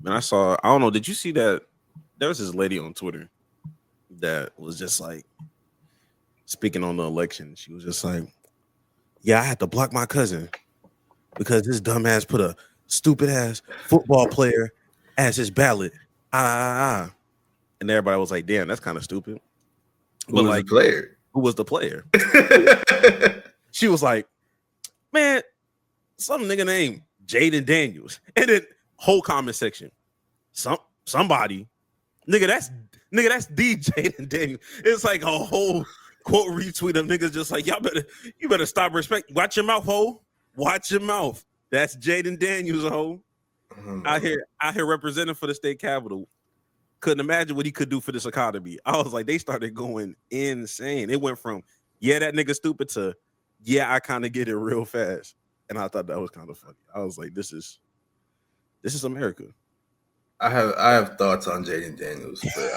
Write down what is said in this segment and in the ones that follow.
And I don't know, did you see that? There was this lady on Twitter that was just like speaking on the election. She was just like, yeah, I had to block my cousin because this dumbass put a stupid ass football player as his ballot. And everybody was like, damn, that's kind of stupid. But like, the player? Who was the player? She was like, man, some nigga named Jaden Daniels. And then whole comment section. Somebody. Nigga, that's the Jaden Daniels. It's like a whole quote retweet of niggas just like, you better stop respect. Watch your mouth, ho. Watch your mouth. That's Jaden Daniels, ho. Out here representing for the state capitol. Couldn't imagine what he could do for this economy. I was like, they started going insane. It went from, yeah, that nigga stupid to, yeah, I kind of get it real fast. And I thought that was kind of funny. I was like, this is America. I have thoughts on Jaden Daniels, but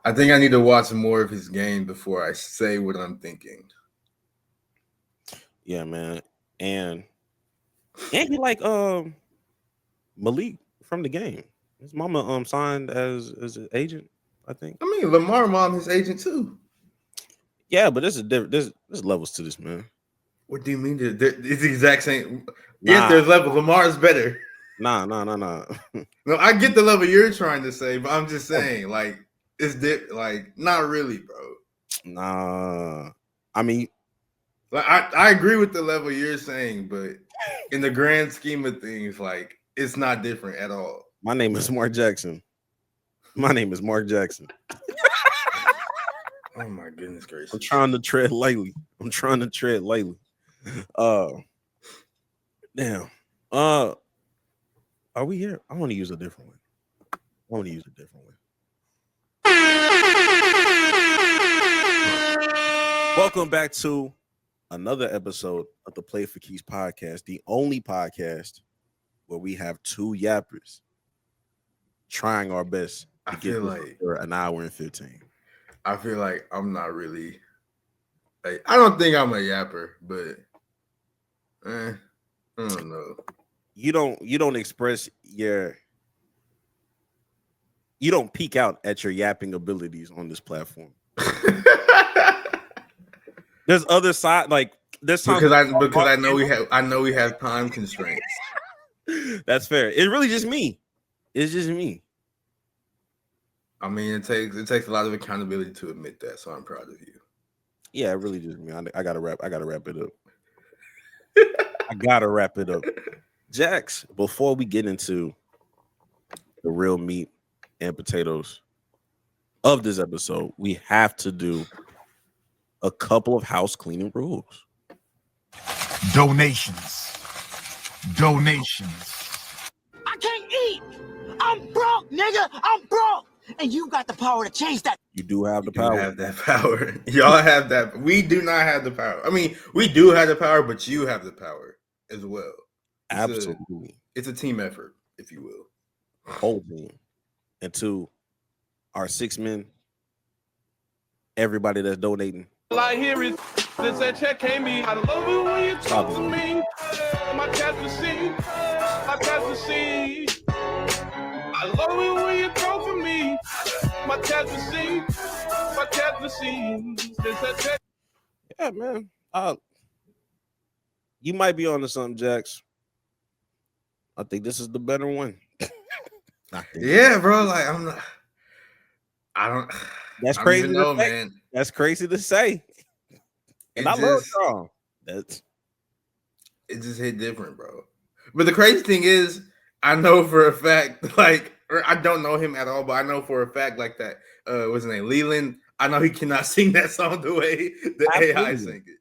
I think I need to watch more of his game before I say what I'm thinking. Yeah, man. And he like Malik from the game. His mama signed as an agent, I think. I mean, Lamar mom his agent too. Yeah, but there's levels to this, man. What do you mean? It's the exact same. Yes, there's levels. Lamar is better. Nah. No, I get the level you're trying to say, but I'm just saying, like, it's like not really, bro. Nah, I mean, like I agree with the level you're saying, but in the grand scheme of things, like, it's not different at all. My name is Mark Jackson. Oh my goodness gracious! I'm trying to tread lightly. Damn. Are we here? I want to use a different one. Welcome back to another episode of the Play for Keys podcast, the only podcast where we have two yappers trying our best to get like an hour and 15. I feel like I'm not really. Like, I don't think I'm a yapper, but I don't know. You don't express you don't peek out at your yapping abilities on this platform. There's other side, like there's because I know we have time constraints. That's fair. It's really just me. It's just me. I mean, it takes a lot of accountability to admit that, so I'm proud of you. Yeah, it really just me. I gotta wrap it up. Jax, before we get into the real meat and potatoes of this episode, we have to do a couple of house cleaning rules. Donations. I can't eat. I'm broke, nigga. I'm broke. And you got the power to change that. You do have the power. You have that power. Y'all have that. We do not have the power. I mean, we do have the power, but you have the power as well. Absolutely. It's a team effort, if you will. Whole team. And to our 6 men, everybody that's donating. All I hear is that check came me. I love it when you talk to me. My cats to see. I love it when you talk to me. My cats to see. Yeah, man. You might be onto something, Jax. I think this is the better one. Yeah, bro. Like I don't. That's crazy. Know, man. That's crazy to say. And I love y'all. It just hit different, bro. But the crazy thing is, I know for a fact, like, or I don't know him at all, but I know for a fact, like that. What's his name? Leland. I know he cannot sing that song the way the AI sing it.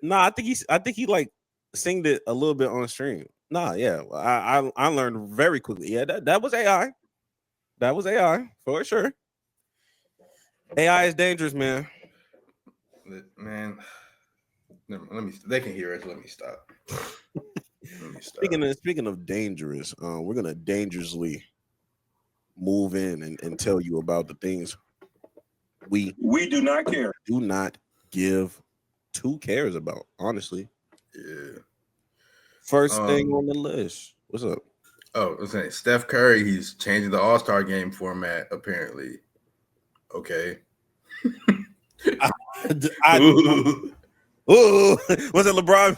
No, I think he like singed it a little bit on stream. Nah, yeah, I learned very quickly. Yeah, that was AI. That was AI for sure. AI is dangerous, man. Man, let me. They can hear us. Let me stop. Speaking of dangerous, we're gonna dangerously move in and tell you about the things we do not care. Do not give two cares about. Honestly, yeah. First thing on the list. What's up? Oh, I was saying Steph Curry. He's changing the All-Star game format. Apparently, okay. Ooh, was it LeBron?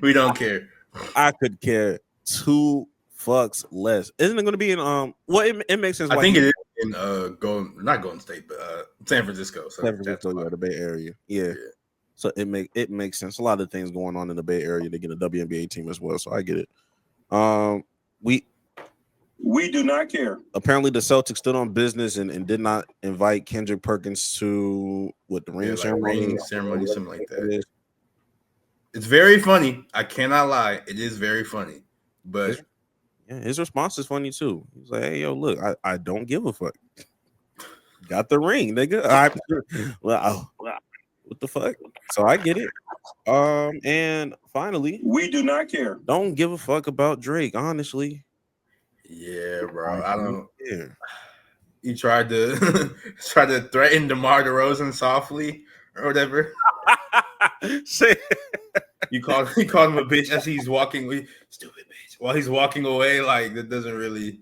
we don't care. I could care two fucks less. Isn't it going to be in Well, it makes sense. I Why think it is in not Golden State, but San Francisco. So San Francisco, the Bay Area. Yeah. So it makes sense. A lot of things going on in the Bay Area to get a WNBA team as well. So I get it. We do not care. Apparently, the Celtics stood on business and did not invite Kendrick Perkins to the ring ceremony, something like that. It's very funny. I cannot lie. It is very funny. But his response is funny too. He's like, "Hey, yo, look, I don't give a fuck. Got the ring, nigga. What the fuck?" So I get it. And finally, we do not care. Don't give a fuck about Drake, honestly. Yeah, bro. I don't care. He tried to threaten DeMar DeRozan softly or whatever. He called him a bitch as he's walking away. Stupid bitch. While he's walking away, like that doesn't really.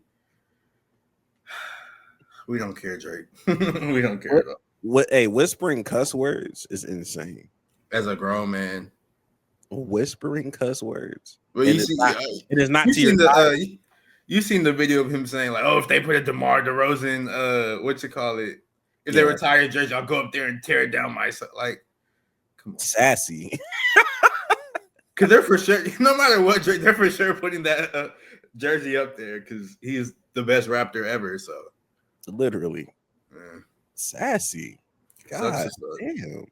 We don't care, Drake. We don't care at all. Whispering cuss words is insane. As a grown man, whispering cuss words. Well, it is not to your. You seen the video of him saying like, "Oh, if they put a DeMar DeRozan, if they retire jersey, I'll go up there and tear it down myself." Like, come on, sassy. Because they're for sure, no matter what, Drake, they're for sure putting that jersey up there because he is the best Raptor ever. So, literally, sassy. God damn.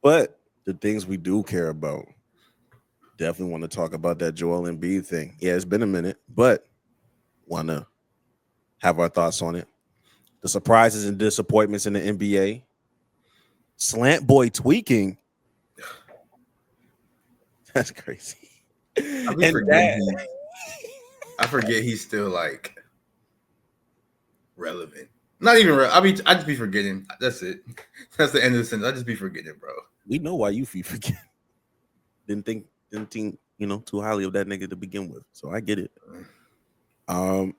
But the things we do care about. Definitely want to talk about that Joel Embiid thing. Yeah, it's been a minute, but want to have our thoughts on it. The surprises and disappointments in the NBA. Slant boy tweaking. That's crazy. I forget he's still like relevant. Not even relevant. I just be forgetting. That's it. That's the end of the sentence. I just be forgetting, bro. We know why you forget. Didn't think too highly of that nigga to begin with. So I get it. And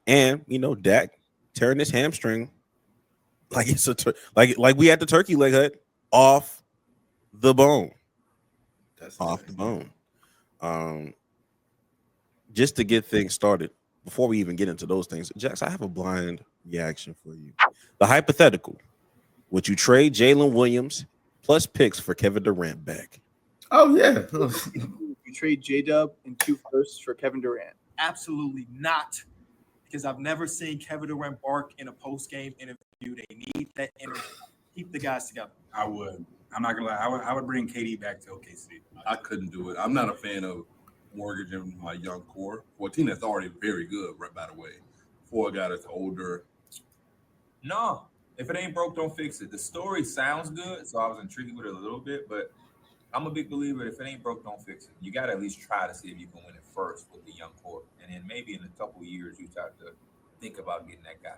Dak tearing his hamstring like it's like we had the turkey leg hut off the bone. That's off the bone. Just to get things started, before we even get into those things, Jax, I have a blind reaction for you. The hypothetical: would you trade Jalen Williams plus picks for Kevin Durant back? Oh yeah. You trade J-Dub and 2 firsts for Kevin Durant? Absolutely not, because I've never seen Kevin Durant bark in a post-game interview. They need that energy. Keep the guys together. I would. I'm not gonna lie. I would bring KD back to OKC. I couldn't do it. I'm not a fan of mortgaging my young core for a team that's already very good. Right, by the way, for a guy that's older. No, if it ain't broke, don't fix it. The story sounds good, so I was intrigued with it a little bit, but I'm a big believer if it ain't broke, don't fix it. You got to at least try to see if you can win it first with the young core. And then maybe in a couple of years, you start to think about getting that guy.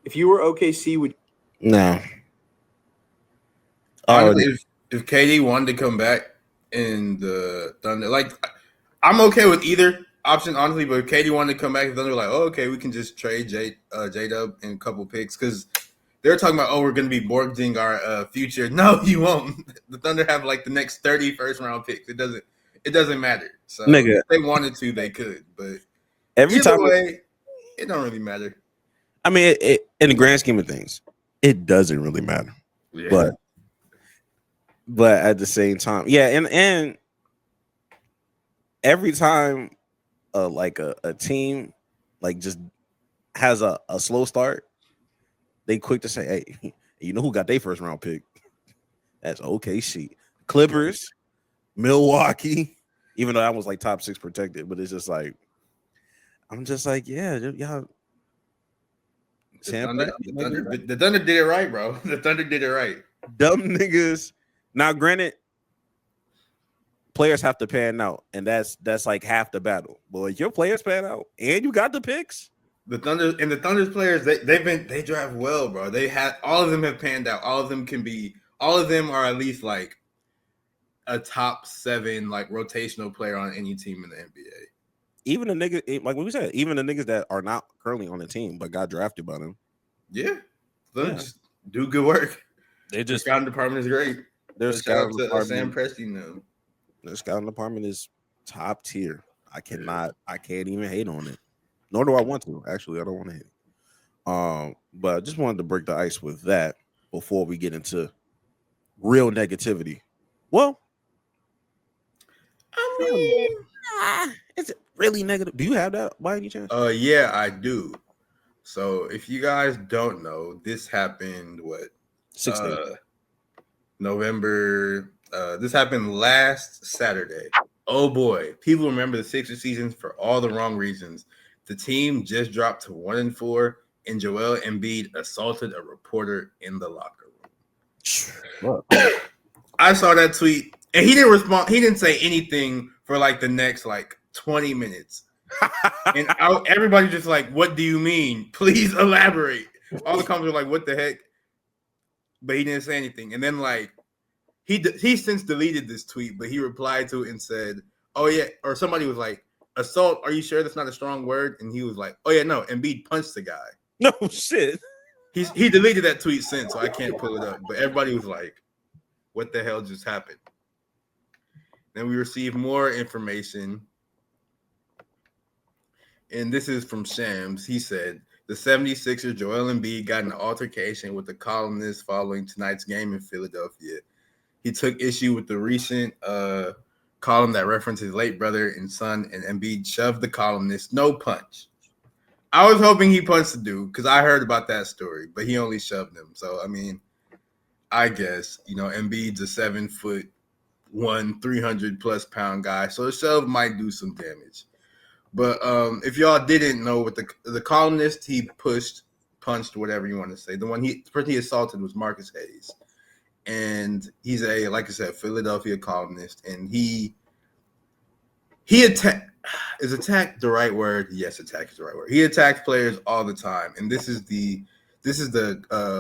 If you were OKC, would no. Honestly, if KD wanted to come back in the Thunder, like I'm okay with either option, honestly. But if KD wanted to come back in the Thunder, like, oh, okay, we can just trade J-Dub and a couple picks because they're talking about, oh, we're going to be mortgaging our future. No, you won't. The Thunder have like the next 30 first-round picks. It doesn't matter. So nigga, if they wanted to, they could. But every time it don't really matter. I mean, in the grand scheme of things, it doesn't really matter. Yeah. But at the same time, yeah, and every time like a team like just has a slow start, they quick to say, hey, you know who got their first round pick? That's OKC. Clippers, Milwaukee, even though that was like top 6 protected, but it's just like, I'm just like, yeah, y'all. The Thunder did it right, bro. The Thunder did it right. Dumb niggas. Now, granted, players have to pan out, and that's like half the battle. But if your players pan out and you got the picks, the Thunder's players, they draft well, bro. They had all of them have panned out. All of them are at least like a top 7 like rotational player on any team in the NBA. Even the niggas, like what we said, even the niggas that are not currently on the team but got drafted by them. Yeah, they'll just do good work. They Their just scouting department is great. their So shout scouting out to department. Sam Presti now. Their scouting department is top tier. I can't even hate on it. Nor do I want to. Actually, I don't want to hate it. But I just wanted to break the ice with that before we get into real negativity. Well, I mean, is it really negative? Do you have that by any chance? Yeah, I do. So if you guys don't know, this happened 16. November. This happened last Saturday. Oh boy, people remember the Sixers season for all the wrong reasons. The team just dropped to 1-4, and Joel Embiid assaulted a reporter in the locker room. I saw that tweet, and he didn't respond. He didn't say anything for like the next 20 minutes. And everybody just like, what do you mean? Please elaborate. All the comments were like, what the heck? But he didn't say anything. And then he since deleted this tweet, but he replied to it and said, oh yeah, or somebody was like, assault, are you sure that's not a strong word? And he was like, oh yeah, no, Embiid punched the guy. No shit. He deleted that tweet since, so I can't pull it up. But everybody was like, what the hell just happened? Then we received more information. And this is from Shams. He said, the 76ers, Joel Embiid, got in an altercation with the columnist following tonight's game in Philadelphia. He took issue with the recent column that referenced his late brother and son, and Embiid shoved the columnist. No punch. I was hoping he punched the dude because I heard about that story, but he only shoved him. So, I mean, I guess, Embiid's a 7'1", 300+ pound guy. So a shove might do some damage. But if y'all didn't know, with the columnist, he punched, whatever you want to say. The one he assaulted was Marcus Hayes. And he's like I said, Philadelphia columnist. And he attacked. Is attack the right word? Yes, attack is the right word. He attacks players all the time. And this is the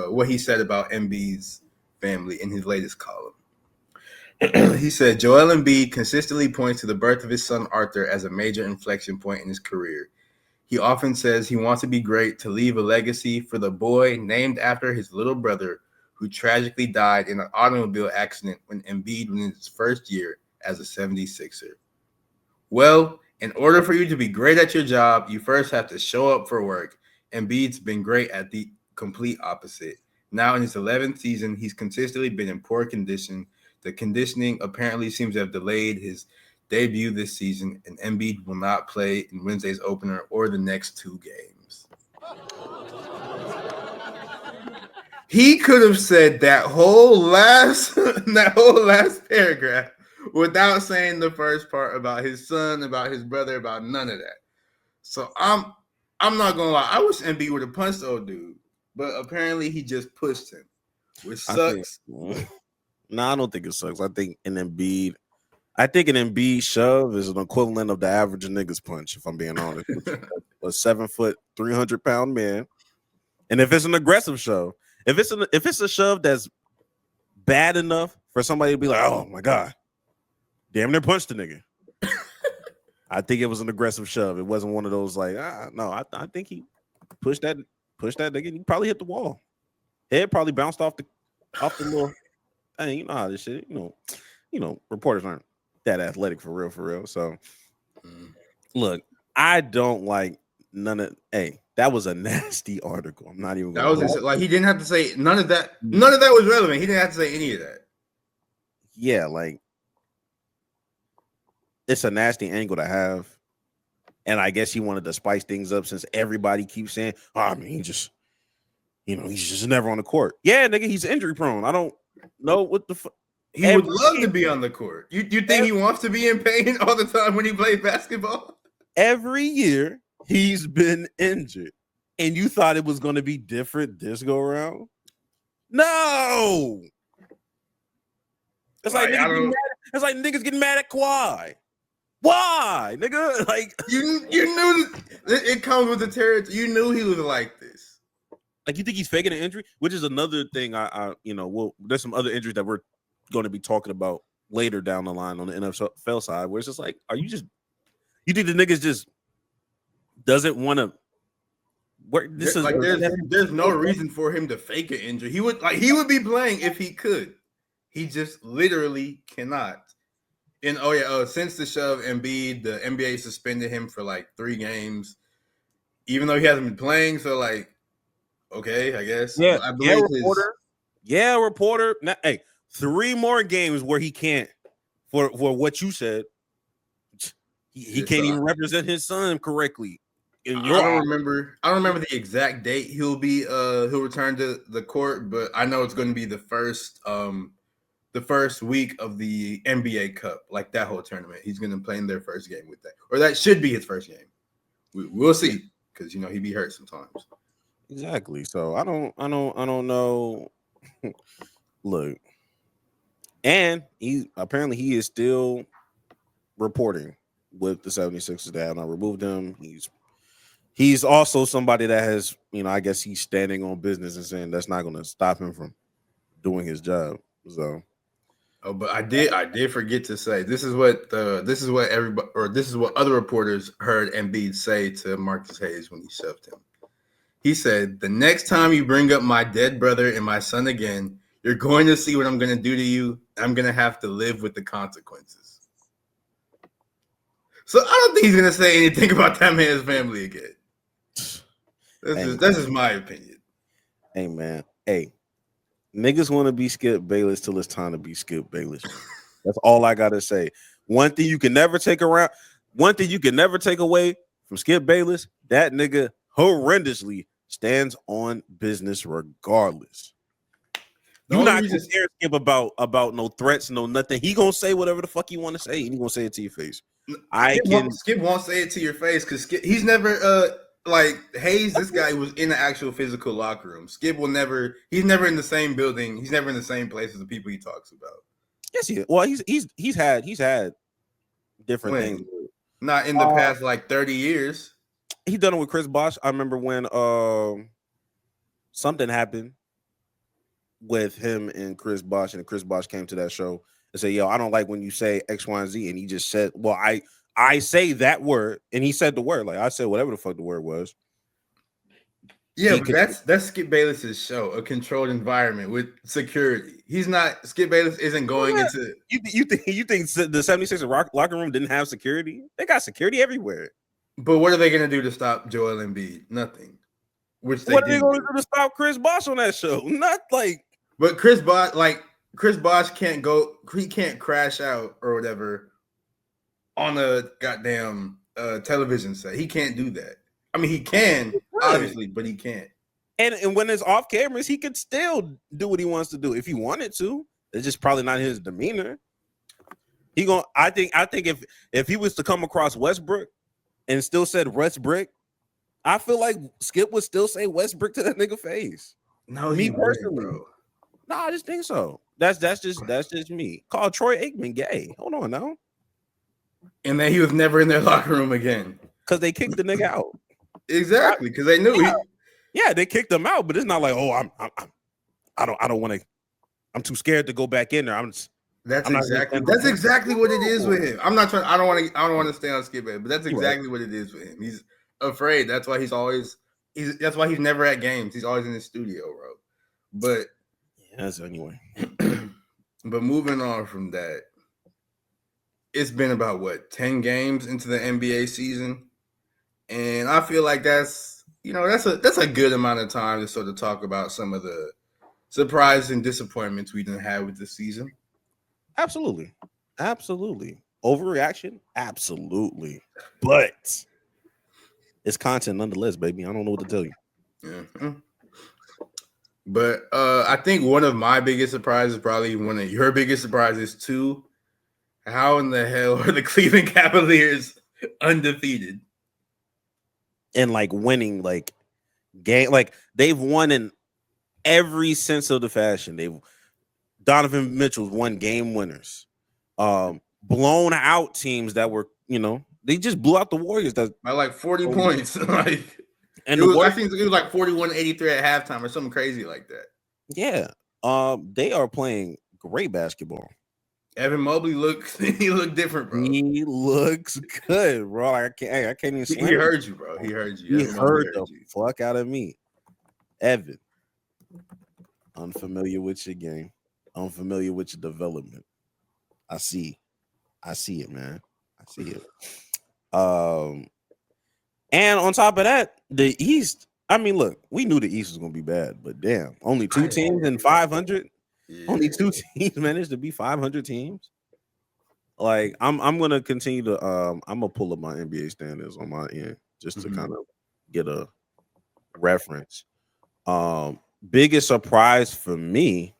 what he said about Embiid's family in his latest column. He said, Joel Embiid consistently points to the birth of his son Arthur as a major inflection point in his career. He often says he wants to be great, to leave a legacy for the boy named after his little brother, who tragically died in an automobile accident when Embiid was in his first year as a 76er. Well, in order for you to be great at your job, you first have to show up for work. Embiid's been great at the complete opposite. Now in his 11th season, he's consistently been in poor condition. The conditioning apparently seems to have delayed his debut this season, and Embiid will not play in Wednesday's opener or the next 2 games. He could have said that whole last paragraph without saying the first part about his son, about his brother, about none of that. So I'm not gonna lie. I wish Embiid would have punched the old dude, but apparently he just pushed him, which sucks. No, I don't think it sucks. I think an Embiid shove is an equivalent of the average nigga's punch, if I'm being honest. A 7 foot, 300 pound man. And if it's an aggressive shove, if it's a shove that's bad enough for somebody to be like, oh my God, damn near punched the nigga. I think it was an aggressive shove. It wasn't one of those like, no, I think he pushed that nigga. He probably hit the wall. Head probably bounced off the little. Hey, you know how this shit, reporters aren't that athletic for real. So, look, I don't like none of. Hey, that was a nasty article. I'm not even. That was like he didn't have to say none of that. None of that was relevant. He didn't have to say any of that. Yeah, like it's a nasty angle to have, and I guess he wanted to spice things up since everybody keeps saying, "Oh, I mean, he's just never on the court." Yeah, nigga, he's injury prone. I don't know what the fuck. He would love to be on the court. You think he wants to be in pain all the time when he plays basketball? Every year he's been injured, and you thought it was going to be different this go around? No. It's like niggas getting mad at Kawhi. Why, nigga? Like you knew it comes with the territory. You knew he was like this. Like you think he's faking an injury, which is another thing. There's some other injuries that we're going to be talking about later down the line on the NFL side, where it's just like, you think the niggas just doesn't want to work? This is like there's no reason for him to fake an injury. He would be playing if he could. He just literally cannot. And since the shove Embiid, the NBA suspended him for like 3 games, even though he hasn't been playing. So like, okay, I guess. Yeah, I believe reporter. Now, hey, 3 more games where he can't for what you said. He can't even represent his son correctly. I don't remember the exact date he'll return to the court, but I know it's going to be the first week of the NBA Cup, like that whole tournament. He's going to play in their first game with that, or that should be his first game. We'll see, because he be hurt sometimes. Exactly. So I don't know. Look, and he is still reporting with the 76ers. They have not removed him. He's also somebody that has, I guess he's standing on business and saying that's not going to stop him from doing his job. So, but I did forget to say this is what other reporters heard Embiid say to Marcus Hayes when he shoved him. He said, "The next time you bring up my dead brother and my son again, you're going to see what I'm going to do to you. I'm going to have to live with the consequences." So I don't think he's going to say anything about that man's family again. That's just my opinion. Hey, man. Hey, niggas want to be Skip Bayless till it's time to be Skip Bayless. That's all I got to say. One thing you can never take away from Skip Bayless, that nigga horrendously stands on business regardless. You're not gonna scare Skip about no threats, no nothing. He gonna say whatever the fuck he want to say, and he gonna say it to your face. Skip won't say it to your face because he's never like Hayes. This guy was in the actual physical locker room. Skip will never. He's never in the same building. He's never in the same place as the people he talks about. Yes, he is. Well, he's had different things. Not in the past like 30 years. He done it with Chris Bosh. I remember when something happened with him and Chris Bosh, and Chris Bosh came to that show and said, "Yo, I don't like when you say X, Y, and Z." And he just said, "Well, I say that word," and he said the word. Like I said, whatever the fuck the word was. Yeah, but that's Skip Bayless's show, a controlled environment with security. Skip Bayless isn't going into. You think the 76ers locker room didn't have security? They got security everywhere. But what are they going to do to stop Joel Embiid? Nothing. What are they going to do to stop Chris Bosh on that show? Not like. But Chris Bosh can't go. He can't crash out or whatever on a goddamn television set. He can't do that. I mean, he can obviously, but he can't. And when it's off cameras, he could still do what he wants to do if he wanted to. It's just probably not his demeanor. I think if he was to come across Westbrook and still said Westbrook, I feel like Skip would still say Westbrook to that nigga face. No, me personally, bro. No, I just think so. That's just me. Call Troy Aikman gay. Hold on now. And then he was never in their locker room again because they kicked the nigga out. Exactly, because they knew. Yeah, they kicked him out, but it's not like, oh, I don't want to. I'm too scared to go back in there. That's exactly what it is with him. I don't want to stay on Skip, but that's exactly what it is with him. He's afraid. That's why that's why he's never at games. He's always in the studio, bro. But yes, anyway. But moving on from that, it's been about 10 games into the NBA season, and I feel like that's a good amount of time to sort of talk about some of the surprises and disappointments we done had with the season. Absolutely. Overreaction, absolutely. But it's content nonetheless, baby. I don't know what to tell you. Yeah. But I think one of my biggest surprises, probably one of your biggest surprises too. How in the hell are the Cleveland Cavaliers undefeated? And winning game, they've won in every sense of the fashion. Donovan Mitchell's won game winners, blown out teams that were, they just blew out the Warriors by 40 points. And I think it was 41-83 at halftime or something crazy like that. Yeah. They are playing great basketball. Evan Mobley looks he looked different, bro. He looks good, bro. I can't even He slam him. heard you, bro. He heard you. He Evan Mobley heard the you. fuck out of me. Evan, unfamiliar with your game, unfamiliar with your development. I see it, man. I see it. And on top of that, the East. I mean, look, we knew the East was gonna be bad, but damn, only two teams in 500. Yeah. Only two teams managed to be 500 teams. Like, I'm gonna continue to I'm gonna pull up my NBA standings on my end just to kind of get a reference. Biggest surprise for me,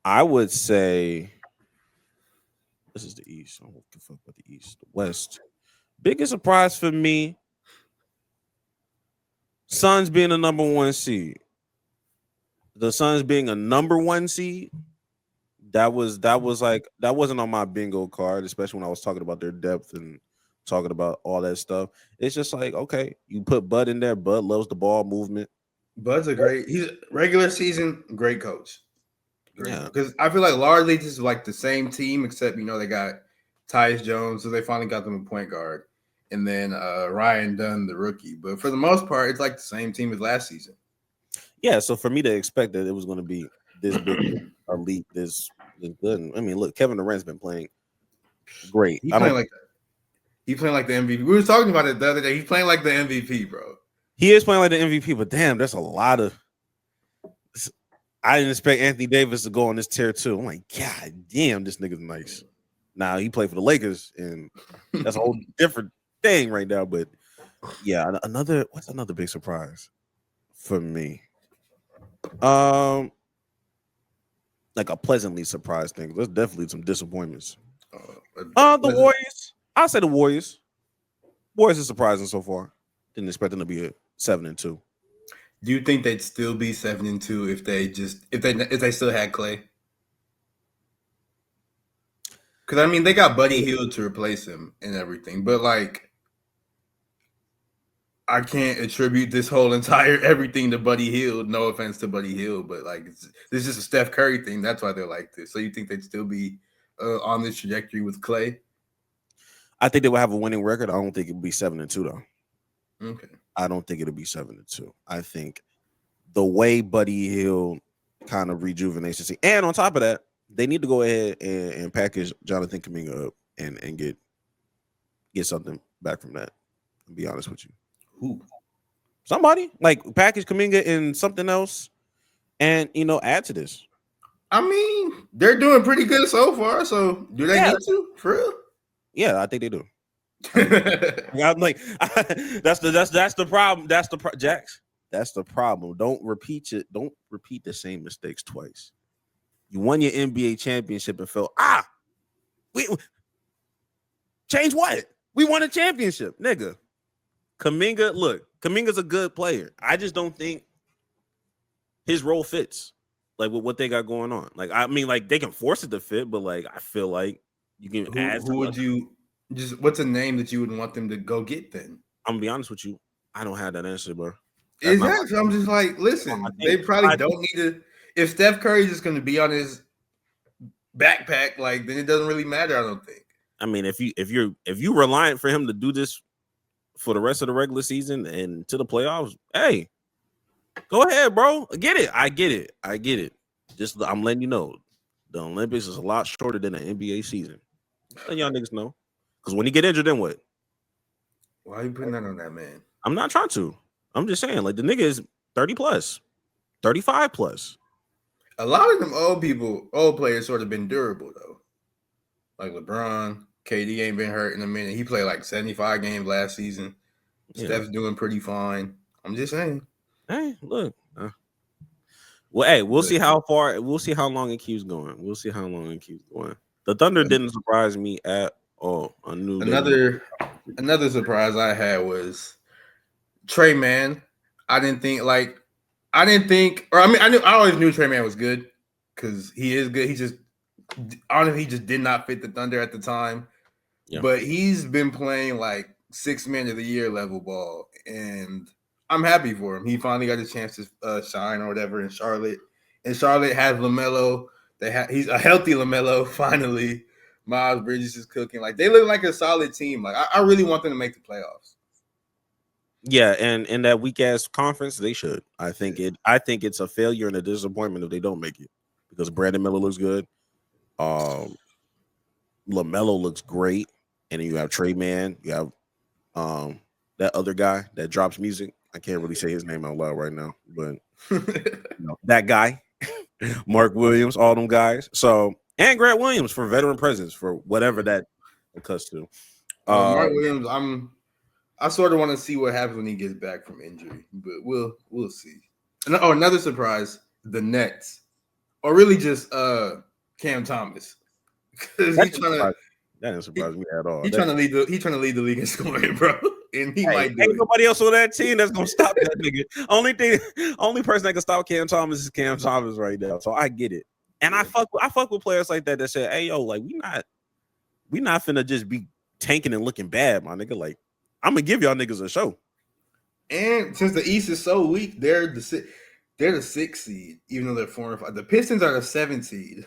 I would say this is the East. I don't give a fuck about the East. The West. Biggest surprise for me, Suns being a number 1 seed. The Suns being a number 1 seed, that wasn't on my bingo card, especially when I was talking about their depth and talking about all that stuff. It's just like, okay, you put Bud in there. Bud loves the ball movement. Bud's he's a regular season great coach. Yeah, because I feel like largely this is like the same team, except they got Tyus Jones, so they finally got them a point guard, and then Ryan Dunn, the rookie. But for the most part, it's like the same team as last season. Yeah, so for me to expect that it was going to be this big elite, this good. I mean, look, Kevin Durant's been playing great. He's playing like the MVP. We were talking about it the other day. He's playing like the MVP, bro. He is playing like the MVP, but damn, that's a lot of. I didn't expect Anthony Davis to go on this tier too. I'm like, God damn, this nigga's nice. Now he played for the Lakers, and that's a whole different thing right now. But yeah, what's another big surprise for me? Like a pleasantly surprised thing. There's definitely some disappointments. The Warriors. I'll say the Warriors. Warriors is surprising so far. Didn't expect them to be at 7-2. Do you think they'd still be 7-2 if they still had Clay? Because I mean, they got Buddy Hield to replace him and everything, but like, I can't attribute this whole entire everything to Buddy Hield. No offense to Buddy Hield, but like, this is just a Steph Curry thing. That's why they're like this. So you think they'd still be on this trajectory with Clay? I think they will have a winning record. I don't think it'll be 7-2 though. Okay. I don't think it'll be 7-2. I think the way Buddy Hield kind of rejuvenates the team, and on top of that, they need to go ahead and package Jonathan Kuminga up and get something back from that. I'll be honest with you. Who? Somebody like package Kuminga and something else, and add to this. I mean, they're doing pretty good so far. So do they need to for real? Yeah, I think they do. I'm like, that's the problem. Jax. That's the problem. Don't repeat the same mistakes twice. You won your NBA championship and felt we change what? We won a championship, nigga. Kuminga's a good player. I just don't think his role fits like with what they got going on. Like, I mean, like they can force it to fit, but like I feel like you can add. Who would you just? What's a name that you would want them to go get then? I'm gonna be honest with you. I don't have that answer, bro. Exactly. I'm just like, listen, they probably don't need to. If Steph Curry's just going to be on his backpack, like then it doesn't really matter. I don't think. I mean, if you're reliant for him to do this for the rest of the regular season and to the playoffs, hey, go ahead, bro. I get it. Just I'm letting you know, the Olympics is a lot shorter than an NBA season. Let y'all niggas know, because when he get injured, then what? Why are you putting that on that man? I'm not trying to. I'm just saying, like the nigga is 30 plus, 35 plus. A lot of them old players sort of been durable though. Like LeBron, KD ain't been hurt in a minute. He played like 75 games last season. Yeah. Steph's doing pretty fine. I'm just saying. Hey, look. Well, hey, we'll see how long it keeps going. The Thunder didn't surprise me at all. Another surprise I had was Trey Mann. I always knew Trey Mann was good because he is good. He just did not fit the Thunder at the time. Yeah. But he's been playing like 6 man of the year level ball, and I'm happy for him. He finally got a chance to shine or whatever in Charlotte. And Charlotte has LaMelo he's a healthy LaMelo finally. Miles Bridges is cooking. Like they look like a solid team. Like I really want them to make the playoffs. Yeah, and in that weak ass conference, they should. I think it's a failure and a disappointment if they don't make it because Brandon Miller looks good. LaMelo looks great, and then you have Trey Man. You have that other guy that drops music. I can't really say his name out loud right now, but that guy, Mark Williams, all them guys. So and Grant Williams for veteran presence for whatever that occurs to. Mark Williams, I sort of want to see what happens when he gets back from injury, but we'll see. And, another surprise: the Nets, or really just Cam Thomas, because that didn't surprise me at all. He's trying to lead the league in scoring, bro, and he might do ain't it. Nobody else on that team that's gonna stop that nigga. Only person that can stop Cam Thomas is Cam Thomas right now. So I get it, and I fuck with players like that say, "Hey yo, like we not finna just be tanking and looking bad, my nigga. Like I'm gonna give y'all niggas a show." And since the East is so weak, they're the 6th seed, even though they're 4 and 5. The Pistons are the 7th seed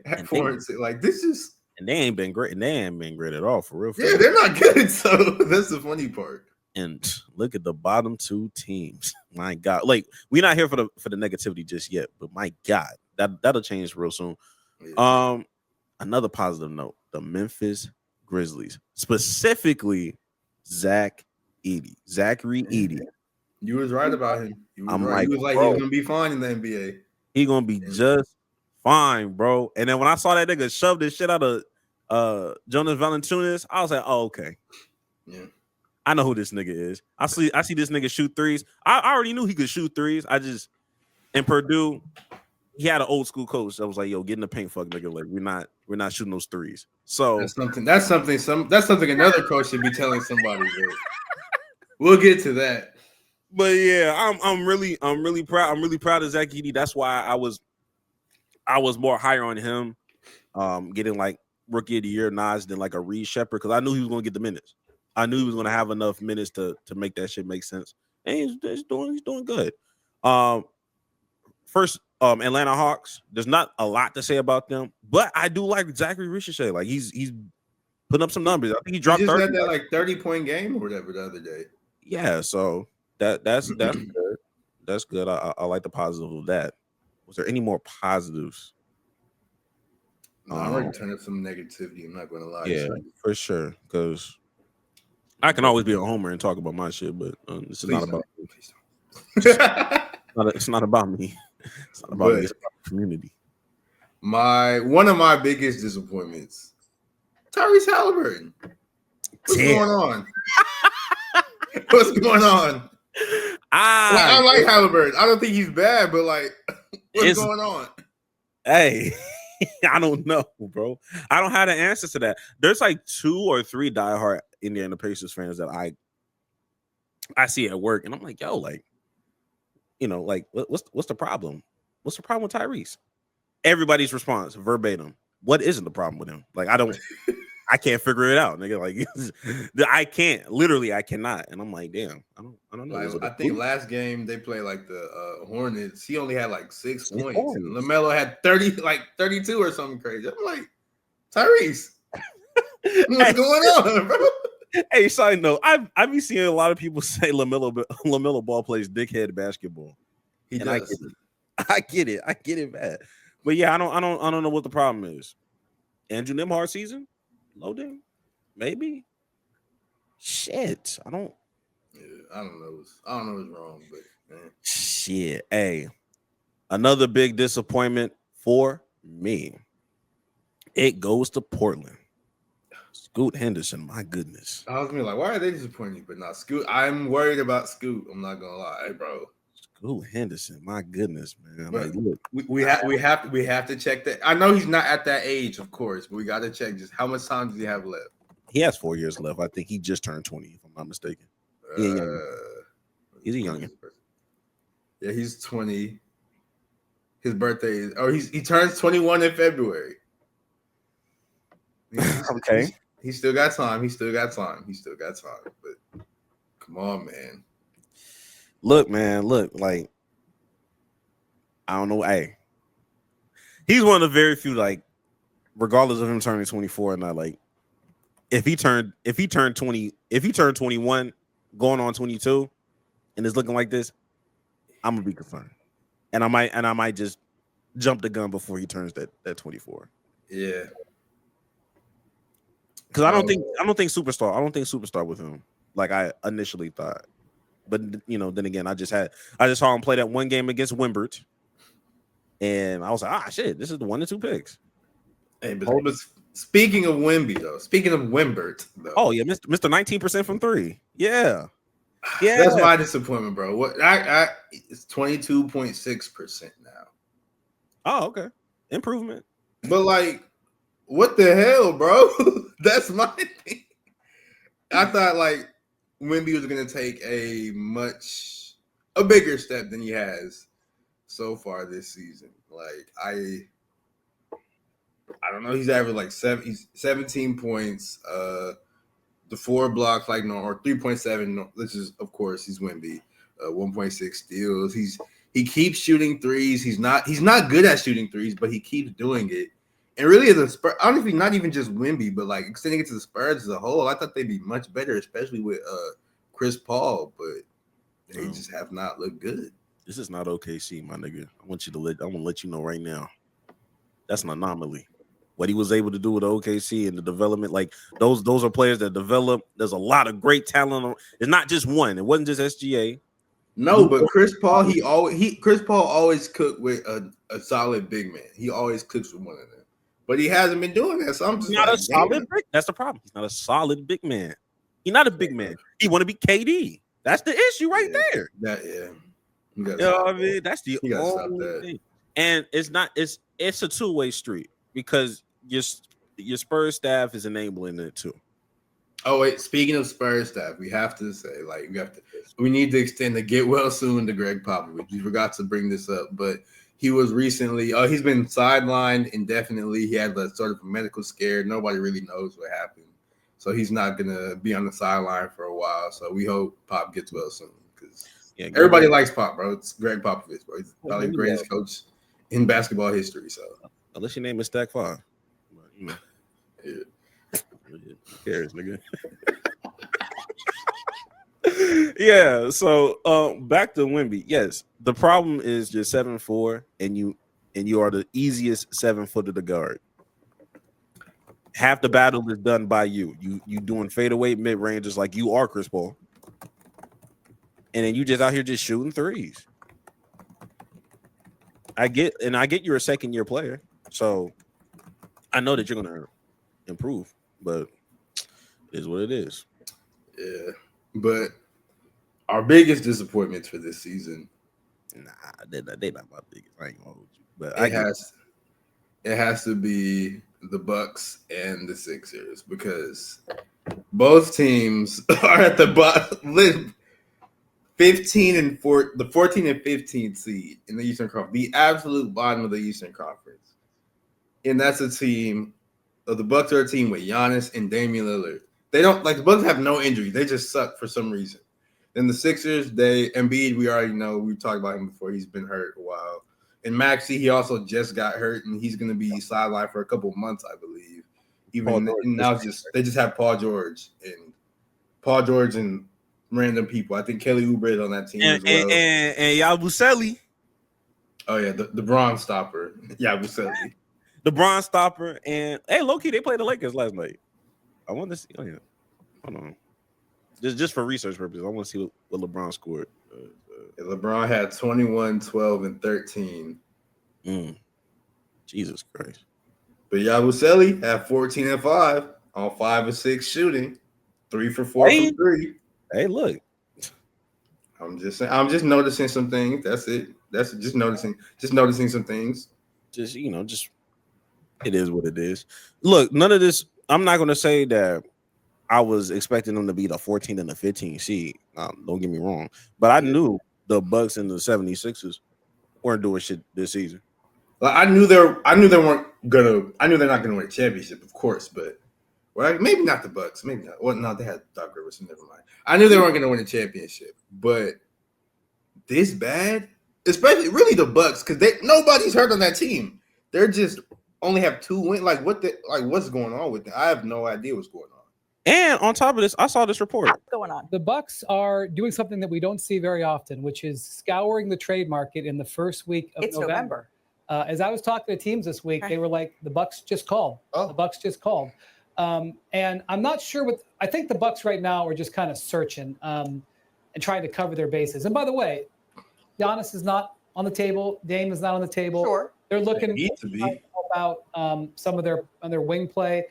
at 4 and 6. Like this is, and they ain't been great, and they ain't been great at all for real. Yeah, they're not good. So that's the funny part. And look at the bottom 2 teams. My God, like we're not here for the negativity just yet, but my God, that'll change real soon. Yeah. Another positive note: the Memphis Grizzlies, specifically Zachary Edey. You was right about him. He was Like, he was gonna be fine in the NBA. He gonna be just fine, bro. And then when I saw that nigga shove this shit out of Jonas Valanciunas, I was like, oh, okay. Yeah. I know who this nigga is. I see this nigga shoot threes. I already knew he could shoot threes. In Purdue, he had an old school coach that was like, yo, get in the paint, fuck nigga. Like, we're not shooting those threes. So that's something another coach should be telling somebody. We'll get to that. But yeah, I'm really proud. I'm really proud of Zach Edey. That's why I was more higher on him, getting like rookie of the year nods than like a Reed Shepherd, because I knew he was gonna get the minutes. I knew he was gonna have enough minutes to make that shit make sense. And he's doing good. First, Atlanta Hawks. There's not a lot to say about them, but I do like Zachary Ricochet. Like he's putting up some numbers. I think he dropped. He just 30. had that like 30-point game or whatever the other day. Yeah, so that's good. That's good. I like the positive of that. Was there any more positives? No, I'm ready to turn up some negativity. I'm not going to lie. Yeah, for sure. Because I can always be a homer and talk about my shit, but this is not about me. It's not about me. It's not about me. It's about the community. One of my biggest disappointments, Tyrese Halliburton. What's going on? What's going on? I like Halliburton. I don't think he's bad, but like, what's going on? Hey, I don't know, bro. I don't have the answers to that. There's like 2 or 3 diehard Indiana Pacers fans that I see at work, and I'm like, yo, like, you know, like, what's the problem? What's the problem with Tyrese? Everybody's response verbatim: what isn't the problem with him? Like, I can't figure it out, nigga. Like, I can't. Literally, I cannot. And I'm like, damn, I don't know. Like, I think last game they played like the Hornets. He only had like 6 points. And LaMelo had 32 or something crazy. I'm like, Tyrese, what's going on, bro? Hey, side note, I be seeing a lot of people say LaMelo Ball plays dickhead basketball. He and does. I get it, man. But yeah, I don't know what the problem is. Andrew Nembhard season, loading, maybe. Shit, I don't know what's wrong, but man. Shit. Hey, another big disappointment for me. It goes to Portland. Scoot Henderson, my goodness. I was gonna be like, why are they disappointing you? But not Scoot. I'm worried about Scoot. I'm not gonna lie, bro. Scoot Henderson, my goodness, man. Like, look, we have to check that. I know he's not at that age, of course, but we got to check just how much time does he have left. He has 4 years left. I think he just turned 20, if I'm not mistaken. He's a youngin. Yeah, he's 20. His birthday is he turns 21 in February. Okay. He still got time. But come on, man. Look, man. Like, I don't know. Hey, He's one of the very few, like, regardless of him turning 24 or not, like, if he turned 21, going on 22, and it's looking like this, I'm gonna be concerned, and I might just jump the gun before he turns that 24. Yeah, because I don't think superstar with him like I initially thought. But then again, I just saw him play that one game against Wimbert, and I was like, shit, this is the 1 and 2 picks. Hey, but speaking of Wimby though, speaking of Wimbert though, oh yeah, Mr. 19% from 3, yeah. That's my disappointment, bro. What it's 22.6% now. Oh, okay, improvement. But like, what the hell, bro? That's my thing. I thought like Wimby was gonna take a bigger step than he has so far this season. Like I don't know. He's averaged like 17 points. The 4 blocks like no, or 3.7. This is of course he's Wimby. 1.6 steals. He keeps shooting threes. He's not good at shooting threes, but he keeps doing it. And really, as a Spurs, honestly, not even just Wimby, but like extending it to the Spurs as a whole, I thought they'd be much better, especially with Chris Paul. But they just have not looked good. This is not OKC, my nigga. I'm gonna let you know right now. That's an anomaly. What he was able to do with OKC and the development, like those are players that develop. There's a lot of great talent. It's not just one. It wasn't just SGA. No, but Chris Paul, Chris Paul always cooked with a solid big man. He always cooks with one of them. But he hasn't been doing that. So I'm just not a solid big. That's the problem. He's not a solid big man. He's not a big man. He want to be KD. That's the issue right there. You know what I mean? That's the only thing. And it's a two-way street because your Spurs staff is enabling it too. Oh wait, speaking of Spurs staff, we have to say we need to extend the get well soon to Greg Popovich. We forgot to bring this up, but he was recently he's been sidelined indefinitely. He had a sort of a medical scare. Nobody really knows what happened. So he's not gonna be on the sideline for a while. So we hope Pop gets well soon because everybody likes Pop, bro. It's Greg Popovich, bro. He's probably the greatest coach in basketball history. So unless your name is Stack 5. Yeah. Who cares, nigga? Yeah, so back to Wemby. Yes, the problem is you're 7'4", and you are the easiest 7-footer to guard. Half the battle is done by you. You doing fadeaway mid ranges like you are Chris Paul, and then you just out here just shooting threes. I get you're a second year player, so I know that you're gonna improve, but it is what it is. Yeah, but our biggest disappointments for this season, they're not my biggest. I ain't gonna hold you, but it has to be the Bucks and the Sixers because both teams are at the bottom, 15 and 4, the 14 and 15 seed in the Eastern Conference, the absolute bottom of the Eastern Conference, and that's a team. The Bucks are a team with Giannis and Damian Lillard. They don't the Bucks have no injury. They just suck for some reason. Then the Sixers, Embiid, we already know. We've talked about him before. He's been hurt a while. And Maxey, he also just got hurt, and he's going to be sidelined for a couple of months, I believe. Now they just have Paul George and random people. I think Kelly Oubre is on that team as well. And Yabusele. Oh yeah, the bronze stopper, Yabusele. The bronze stopper, and hey, low-key, they played the Lakers last night. I want to see. Oh yeah, hold on. Just for research purposes, I want to see what LeBron scored. LeBron had 21, 12, and 13. Jesus Christ. But Yabusele had 14 and 5 on 5 of 6 shooting, 3 for 4 from 3. Hey, look. I'm just noticing some things. That's it. That's just noticing some things. Just it is what it is. Look, none of this. I'm not going to say that I was expecting them to be the 14 and the 15 seed. Don't get me wrong. But I knew the Bucks and the 76ers weren't doing shit this season. Like I knew they're not gonna win a championship, of course, but maybe not the Bucks. Maybe not. Well, no, they had Doc Rivers, so never mind. I knew they weren't gonna win a championship, but this bad, especially really the Bucks, because nobody's hurt on that team. They're just only have 2 wins. Like what's going on with them? I have no idea what's going on. And on top of this, I saw this report. What's going on? The Bucks are doing something that we don't see very often, which is scouring the trade market in the first week of November. As I was talking to teams this week, they were like, the Bucks just called. The Bucks just called. And I'm not sure what I think the Bucks right now are just kind of searching and trying to cover their bases. And by the way, Giannis is not on the table. Dame is not on the table. Sure. They're looking to be about some of their wing play.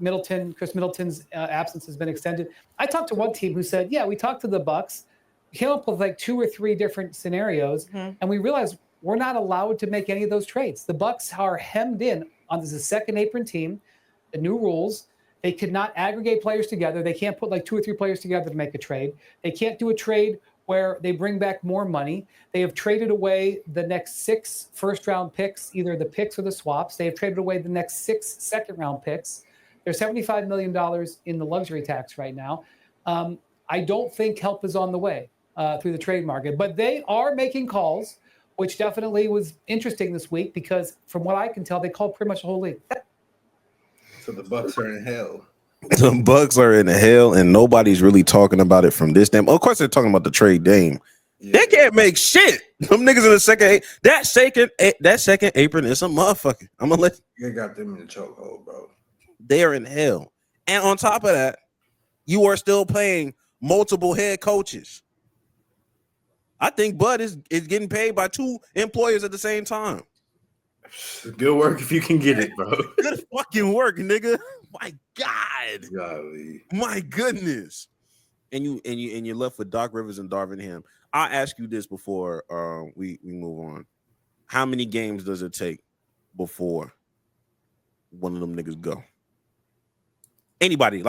Chris Middleton's absence has been extended. I talked to one team who said, yeah, we talked to the Bucks, came up with like 2 or 3 different scenarios, and we realized we're not allowed to make any of those trades. The Bucks are hemmed in on this second apron team, the new rules. They could not aggregate players together. They can't put like 2 or 3 players together to make a trade. They can't do a trade where they bring back more money. They have traded away the next 6 first-round picks, either the picks or the swaps. They have traded away the next 6 second-round picks. There's $75 million in the luxury tax right now. I don't think help is on the way through the trade market, but they are making calls, which definitely was interesting this week because from what I can tell, they called pretty much the whole league. So the Bucks are in hell. The Bucks are in hell, and nobody's really talking about it from this damn. Of course, they're talking about the trade Dame. Yeah. They can't make shit. Them niggas in the second. That second apron is a motherfucker. I'm gonna let. You got them in the chokehold, bro. They are in hell, and on top of that, you are still paying multiple head coaches. I think Bud is getting paid by 2 employers at the same time. Good work if you can get it, bro. Good fucking work, nigga. My God. Golly. My goodness. And you're left with Doc Rivers and Darvin Ham. I'll ask you this before we move on. How many games does it take before one of them niggas go? Anybody,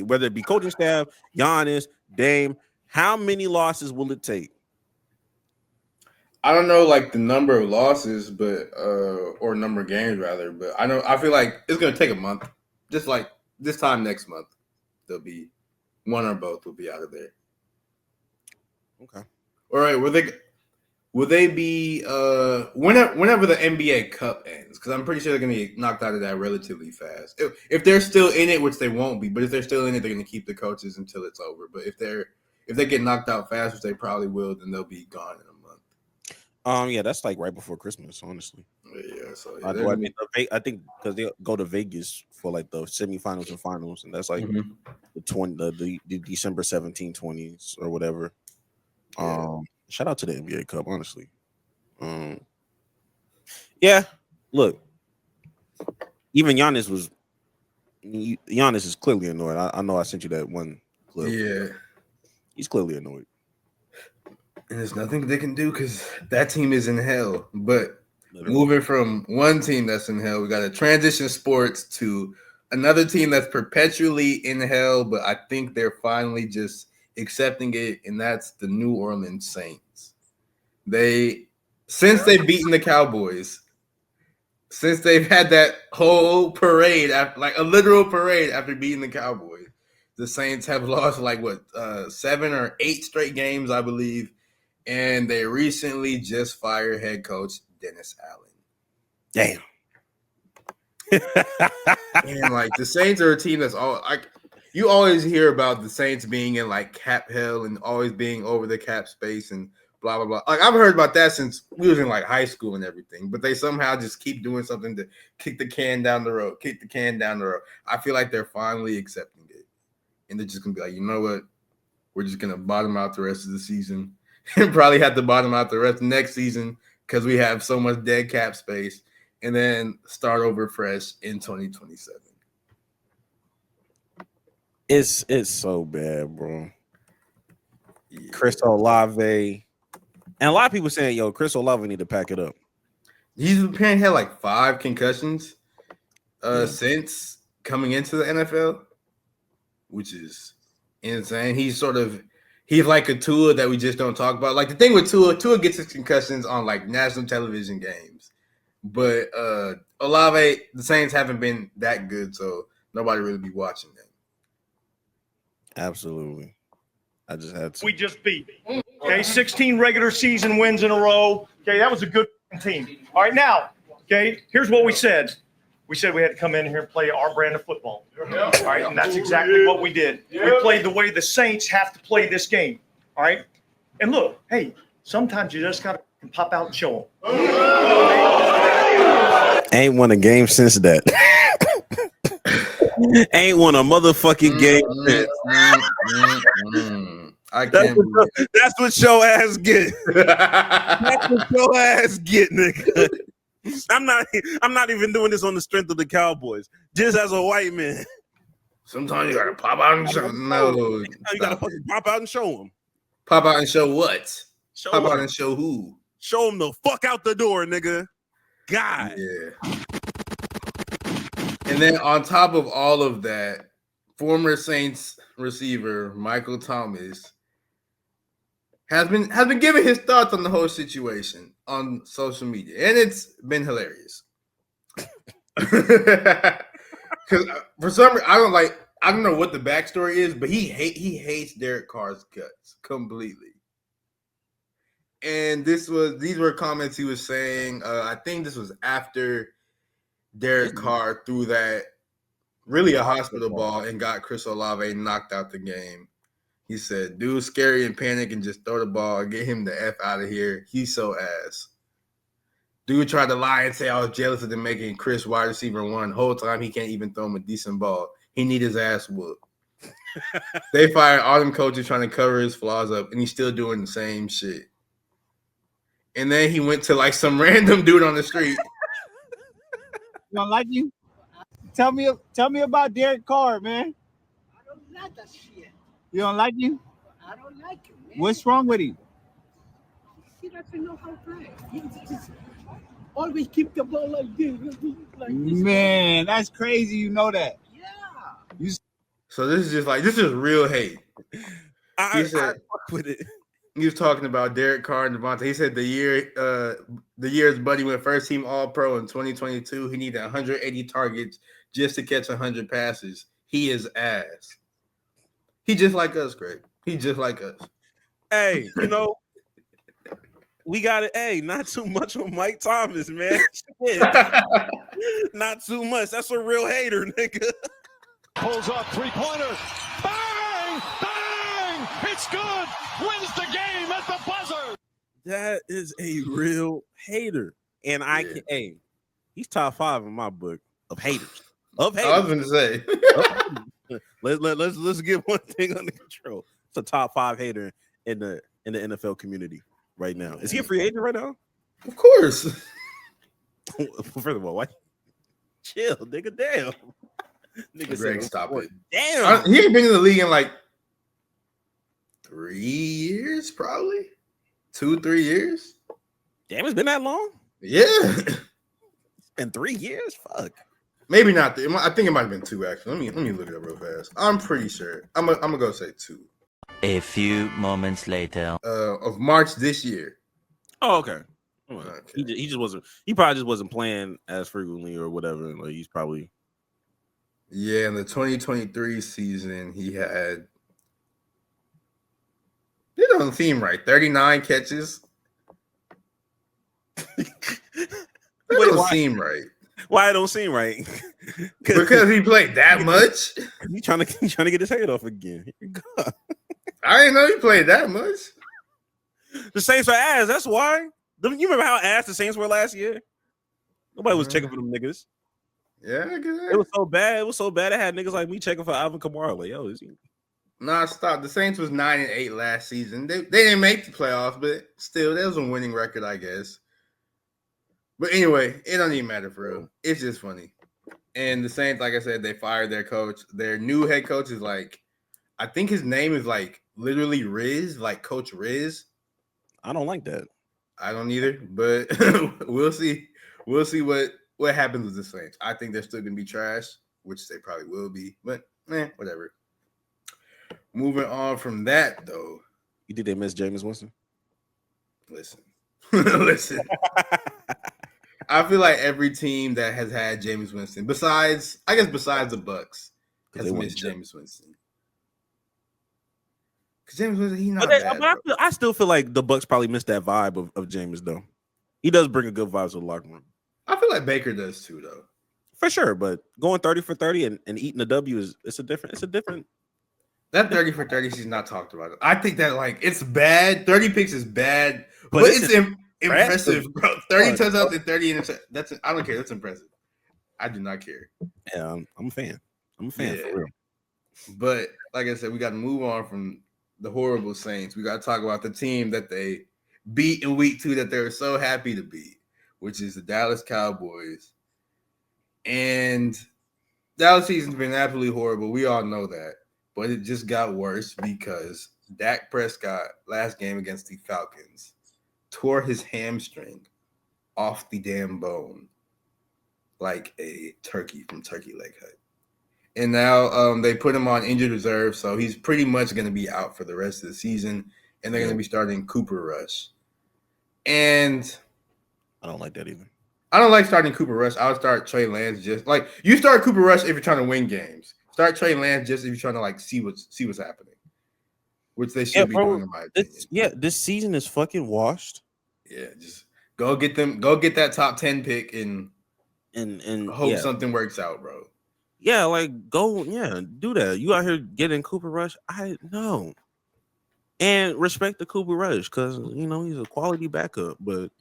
whether it be coaching staff, Giannis, Dame, how many losses will it take? I don't know like the number of losses, but or number of games rather, but I feel like it's gonna take a month. Just like this time next month, there'll be one or both will be out of there. Okay. All right. Will they be whenever the NBA Cup ends? Because I'm pretty sure they're gonna get knocked out of that relatively fast. If they're still in it, which they won't be, but if they're still in it, they're gonna keep the coaches until it's over. But if they get knocked out fast, which they probably will, then they'll be gone in a month. Yeah, that's like right before Christmas, honestly. Yeah, so I think because they go to Vegas for like the semifinals and finals, and that's like the December 17, 20s or whatever. Yeah. Shout out to the NBA Cup, honestly. Yeah, look, even Giannis is clearly annoyed. I know I sent you that one clip. Yeah, he's clearly annoyed. And there's nothing they can do because that team is in hell. But moving from one team that's in hell, we got to transition sports to another team that's perpetually in hell, but I think they're finally just accepting it, and that's the New Orleans Saints. Since they've beaten the Cowboys, since they've had that whole parade, like a literal parade after beating the Cowboys, the Saints have lost 7 or 8 straight games, I believe. And they recently just fired head coach Dennis Allen. Damn. And the Saints are a team that's all you always hear about the Saints being in cap hell and always being over the cap space and blah blah blah. I've heard about that since we was in high school and everything, but they somehow just keep doing something to kick the can down the road. I feel like they're finally accepting it. And they're just gonna be like, you know what? We're just gonna bottom out the rest of the season. And probably have to bottom out the rest of next season because we have so much dead cap space, and then start over fresh in 2027. It's so bad, bro. Yeah. Chris Olave, and a lot of people saying, "Yo, Chris Olave need to pack it up." He's apparently had 5 concussions since coming into the NFL, which is insane. He's like a Tua that we just don't talk about. The thing with Tua gets his concussions on national television games. But Olave, the Saints haven't been that good, so nobody really be watching them. Absolutely. I just had to. We just beat. Okay, 16 regular season wins in a row. Okay, that was a good team. All right, now, Okay, here's what we said. We said we had to come in here and play our brand of football. All right, and that's exactly what we did. We played the way the Saints have to play this game. All right, and look, hey, sometimes you just gotta pop out and show them. Ain't won a game since that. Ain't won a motherfucking game since. That's what your ass get. That's what your ass get, nigga. I'm not even doing this on the strength of the Cowboys. Just as a white man. Sometimes you gotta pop out and show them. No, you gotta pop out and show them. Pop out and show what? Pop what? out and show who? Show them the fuck out the door, nigga. God. Yeah. And then on top of all of that, former Saints receiver Michael Thomas has been giving his thoughts on the whole situation on social media, and it's been hilarious. Because for some reason, I don't know what the backstory is, but he hates Derek Carr's guts completely. And these were comments he was saying. I think this was after Derek Carr threw that really a hospital ball and got Chris Olave knocked out the game. He said, dude, scary and panic and just throw the ball and get him the F out of here. He's so ass. Dude tried to lie and say I was jealous of them making Chris wide receiver 1. Whole time he can't even throw him a decent ball. He need his ass whooped. They fired all them coaches trying to cover his flaws up, and he's still doing the same shit. And then he went to like some random dude on the street. You don't like you? Tell me about Derek Carr, man. I don't like that shit. You don't like you? I don't like him, man. What's wrong with him? He doesn't know how to play. He just always keep the ball like this. Man, that's crazy. You know that. Yeah. So this is real hate. I fuck with it. He was talking about Derek Carr and Devontae. He said the year his buddy went first team All Pro in 2022, he needed 180 targets just to catch 100 passes. He is ass. He just like us, Greg. He just like us. Hey, we got it. Hey, not too much on Mike Thomas, man. Not too much. That's a real hater, nigga. Pulls off three-pointer. Bang! Bang! It's good. Wins the game at the buzzer. That is a real hater. And he's top 5 in my book of haters. I was going to say. Let's get one thing under control. It's a top 5 hater in the NFL community right now. Is he a free agent right now? Of course. First of all, why? Chill, nigga. Damn. Nigga, Greg, stop it. Damn. He ain't been in the league in like 3 years, probably 2-3 years. Damn, it's been that long. Yeah. In 3 years, fuck. Maybe not. I think it might have been 2 actually. Let me look it up real fast. I'm pretty sure. I'm gonna go say 2. A few moments later. Of March this year. Oh, okay. He just wasn't. He probably just wasn't playing as frequently or whatever. Like he's probably. Yeah, in the 2023 season, he had. It doesn't seem right. 39 catches. It don't seem right. Why it don't seem right? Because he played that much. He's trying to get his head off again. Here you go. I didn't know he played that much. The Saints are ass. That's why. You remember how ass the Saints were last year? Nobody was checking for them niggas. Yeah, I guess. It was so bad. It was so bad. It had niggas like me checking for Alvin Kamara. Like, yo, is he? Nah, stop. The Saints was 9-8 last season. They didn't make the playoffs, but still, that was a winning record, I guess. But anyway, it don't even matter for real. It's just funny. And the Saints, like I said, they fired their coach. Their new head coach is like, I think his name is like literally Riz, like Coach Riz. I don't like that. I don't either, but we'll see. We'll see what happens with the Saints. I think they're still gonna be trash, which they probably will be, but whatever. Moving on from that, though. You think they miss Jameis Winston? Listen. I feel like every team that has had Jameis Winston, besides the Bucks, has missed Jameis Winston. Because Jameis Winston, he's not bad. But I still feel like the Bucks probably missed that vibe of Jameis, though. He does bring a good vibe to the locker room. I feel like Baker does too, though. For sure, but going 30 for 30 and eating a W it's a different. That 30 for 30 she's not talked about. I think that like it's bad. 30 picks is bad, but it's impressive, bro. 30 touchdowns and 30 interceptions. I don't care. That's impressive. I do not care. Yeah, I'm a fan. I'm a fan for real. But like I said, we got to move on from the horrible Saints. We got to talk about the team that they beat in week 2 that they were so happy to beat, which is the Dallas Cowboys. And Dallas season's been absolutely horrible. We all know that. But it just got worse because Dak Prescott, last game against the Falcons, tore his hamstring off the damn bone like a turkey from Turkey Leg Hut. And now they put him on injured reserve, so he's pretty much going to be out for the rest of the season, and they're going to be starting Cooper Rush. And I don't like that either. I don't like starting Cooper Rush. I would start Trey Lance just like you start Cooper Rush if you're trying to win games. Start Trey Lance just if you're trying to like see what's happening, which they should be doing in my opinion. This season is fucking washed. Yeah, just go get that top 10 pick and hope something works out, bro. Yeah, like do that. You out here getting Cooper Rush? I know, and respect the Cooper Rush because he's a quality backup. But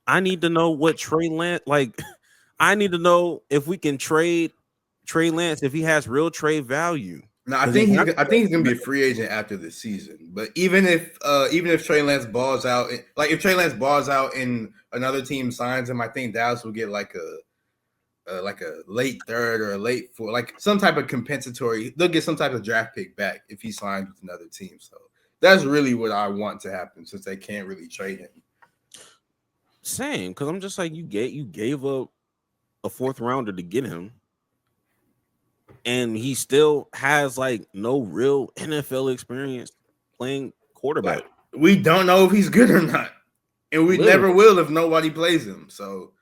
I need to know what Trey Lance like. I need to know if we can trade Trey Lance if he has real trade value. Now I think he's gonna be a free agent after this season. But even if Trey Lance balls out, if Trey Lance balls out and another team signs him, I think Dallas will get like a late third or a late fourth, like some type of compensatory. They'll get some type of draft pick back if he signs with another team. So that's really what I want to happen since they can't really trade him. Same, because I'm just like you gave up a 4th rounder to get him. And he still has like no real NFL experience playing quarterback. We don't know if he's good or not, and we never will if nobody plays him. So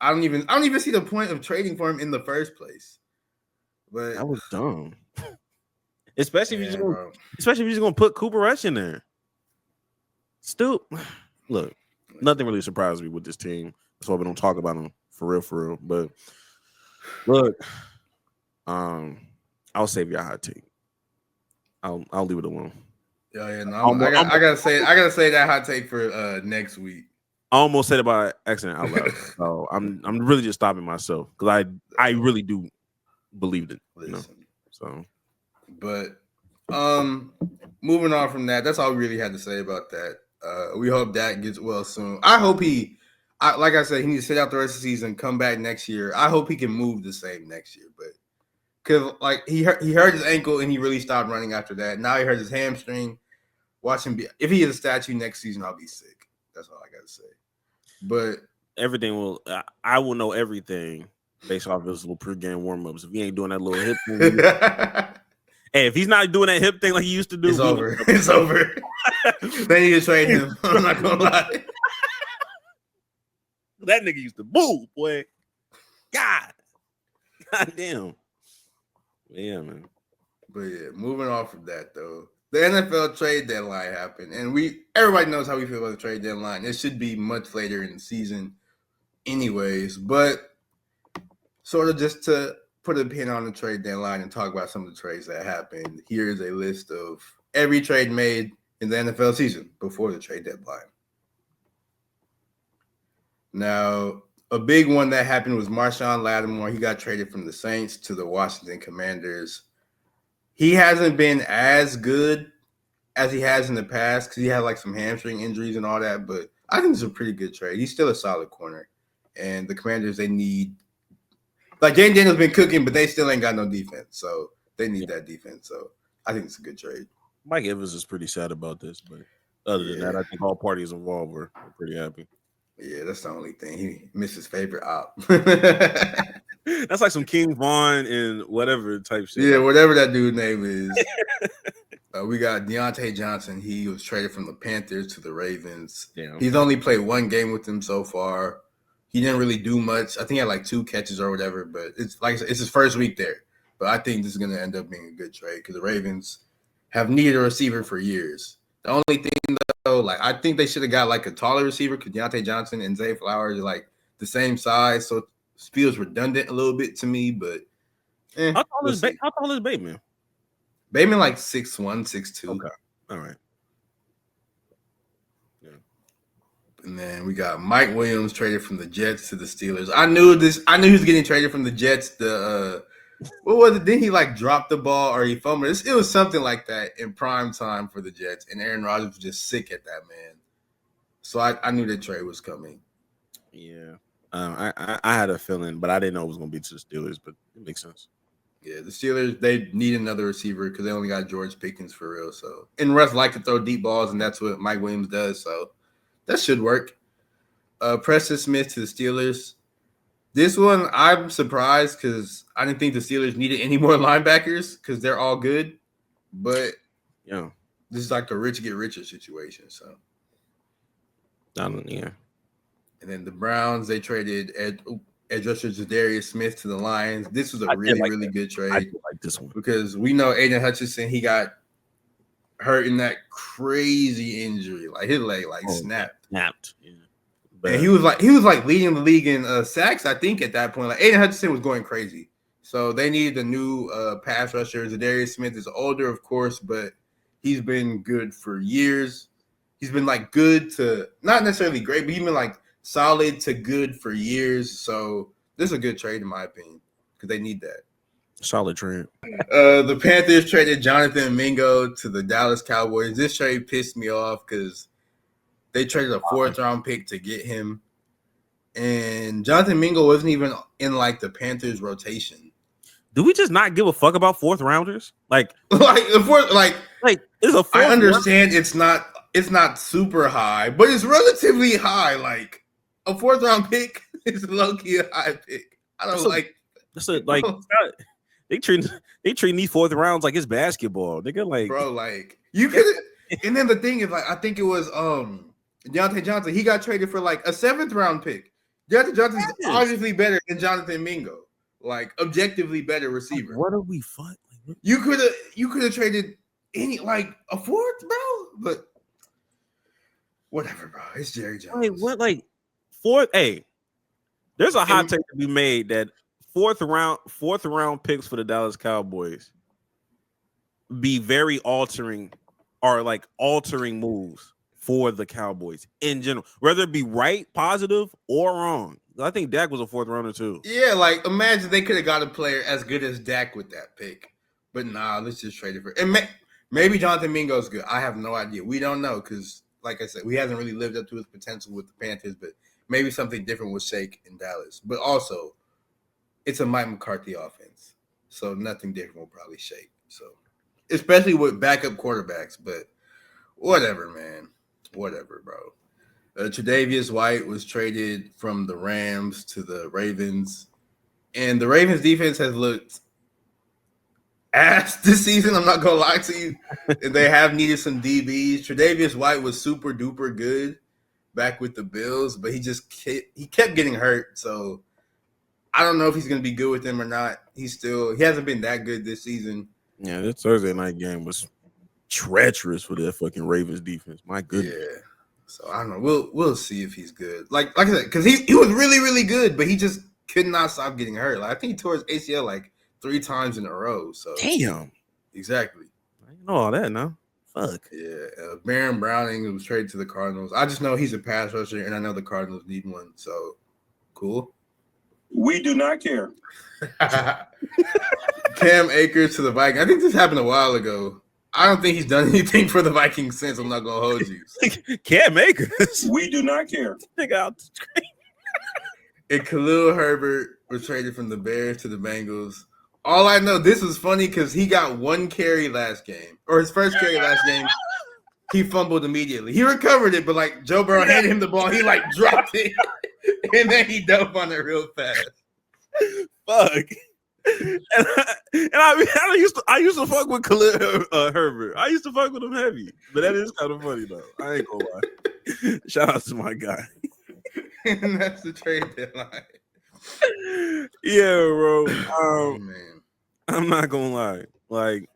I don't even see the point of trading for him in the first place. But that was dumb, especially if you're just gonna put Cooper Rush in there. Look, nothing really surprised me with this team. That's why we don't talk about them for real. But look. I'll save your hot take. I'll leave it alone. Yeah. No, I gotta say that hot take for next week. I almost said it by accident out loud. So I'm really just stopping myself because I really do believe it. So, but moving on from that, that's all we really had to say about that. We hope Dak gets well soon. I hope like I said, he needs to sit out the rest of the season, come back next year. I hope he can move the same next year, but. Because like he hurt his ankle and he really stopped running after that. Now he hurt his hamstring. Watch him if he is a statue next season, I'll be sick. That's all I gotta say. But I will know everything based off his little pregame warm-ups. If he ain't doing that little hip thing. Hey, if he's not doing that hip thing like he used to do, it's over. It's over. They need to trade him. I'm not gonna lie. That nigga used to move, boy. God damn. Yeah, man. But yeah, moving off of that though, the NFL trade deadline happened, and everybody knows how we feel about the trade deadline. It should be much later in the season, anyways. But sort of just to put a pin on the trade deadline and talk about some of the trades that happened. Here's a list of every trade made in the NFL season before the trade deadline. Now, a big one that happened was Marshawn Lattimore. He got traded from the Saints to the Washington Commanders. He hasn't been as good as he has in the past because he had like some hamstring injuries and all that, but I think it's a pretty good trade. He's still a solid corner. And the Commanders, they need – like Jane Daniels been cooking, but they still ain't got no defense. So they need that defense. So I think it's a good trade. Mike Evans is pretty sad about this, but other than that, I think all parties involved were pretty happy. Yeah, that's the only thing. He missed his favorite op. That's like some King Von and whatever type shit. Yeah, whatever that dude's name is. We got Deontay Johnson. He was traded from the Panthers to the Ravens. Yeah. He's only played one game with them so far. He didn't really do much. I think he had like 2 catches or whatever, but it's like I said, it's his first week there. But I think this is going to end up being a good trade because the Ravens have needed a receiver for years. The only thing, though, like I think they should have got like a taller receiver because Deontay Johnson and Zay Flowers are like the same size, so it feels redundant a little bit to me. But how tall is Bateman? Bateman like 6'1", 6'2". Okay, all right. And then we got Mike Williams traded from the Jets to the Steelers. I knew he was getting traded from the Jets. What was it? Didn't he like drop the ball or he fumbled? It was something like that in prime time for the Jets. And Aaron Rodgers was just sick at that, man. So I knew that trade was coming. Yeah. I had a feeling, but I didn't know it was going to be to the Steelers, but it makes sense. Yeah, the Steelers, they need another receiver because they only got George Pickens for real. So, and Russ like to throw deep balls, and that's what Mike Williams does. So that should work. Preston Smith to the Steelers. This one, I'm surprised because I didn't think the Steelers needed any more linebackers because they're all good. But yeah, this is like a rich get richer situation. So, yeah. And then the Browns, they traded edge rusher Zadarius Smith to the Lions. This was a really good trade. I did like this one because we know Aiden Hutchinson, he got hurt in that crazy injury, like his leg snapped. Yeah. And he was like leading the league in sacks, I think, at that point. Like Aiden Hutchinson was going crazy. So they needed a new pass rusher. Zadarius Smith is older, of course, but he's been good for years. He's been like good to not necessarily great, but he's been like solid to good for years. So this is a good trade in my opinion because they need that. Solid trade. The Panthers traded Jonathan Mingo to the Dallas Cowboys. This trade pissed me off because they traded a 4th-round pick to get him. And Jonathan Mingo wasn't even in like the Panthers rotation. Do we just not give a fuck about 4th-rounders? Like the fourth, it's a 4th. I understand it's not super high, but it's relatively high. Like a 4th-round pick is low-key a high pick. I don't like. They treat these 4th rounds like it's basketball. They like, bro, like you could. And then the thing is, like, I think it was Deontay Johnson. He got traded for like a 7th-round pick. Deontay Johnson is obviously better than Jonathan Mingo, like objectively better receiver. What are we fuck? You could have traded any like a 4th, bro. But whatever, bro. It's Jerry Jones. Wait, what? Like 4th? Hey, there's a hot take to be made that 4th round picks for the Dallas Cowboys be very altering moves for the Cowboys in general, whether it be right, positive, or wrong. I think Dak was a 4th rounder too. Yeah, like imagine they could have got a player as good as Dak with that pick, but nah, let's just trade it for. And maybe Jonathan Mingo's good. I have no idea. We don't know because, like I said, we hasn't really lived up to his potential with the Panthers. But maybe something different will shake in Dallas. But also, it's a Mike McCarthy offense, so nothing different will probably shake. So, especially with backup quarterbacks. But whatever, man. Whatever, bro. Tre'Davious White was traded from the Rams to the Ravens. And the Ravens defense has looked ass this season. I'm not going to lie to you. They have needed some DBs. Tre'Davious White was super duper good back with the Bills, but he kept getting hurt. So I don't know if he's going to be good with them or not. He hasn't been that good this season. Yeah, this Thursday night game was treacherous for that fucking Ravens defense. My goodness. Yeah. So I don't know. We'll see if he's good. Like I said, because he was really, really good, but he just could not stop getting hurt. Like I think he tore his ACL like 3 times in a row. So damn. Exactly. I didn't know all that now. Fuck. Yeah. Baron Browning was traded to the Cardinals. I just know he's a pass rusher, and I know the Cardinals need one. So cool. We do not care. Cam Akers to the Vikings. I think this happened a while ago. I don't think he's done anything for the Vikings since. I'm not gonna hold you. Cam Akers. We do not care. And Khalil Herbert was traded from the Bears to the Bengals. All I know, this was funny because he got 1 carry last game, or his first carry last game. He fumbled immediately. He recovered it, but like Joe Burrow handed him the ball, he like dropped it, and then he dove on it real fast. Fuck. I used to fuck with Khalil Herbert. I used to fuck with him heavy, but that is kind of funny though. I ain't gonna lie. Shout out to my guy. And that's the trade deadline. Yeah, bro. Man. I'm not gonna lie. Like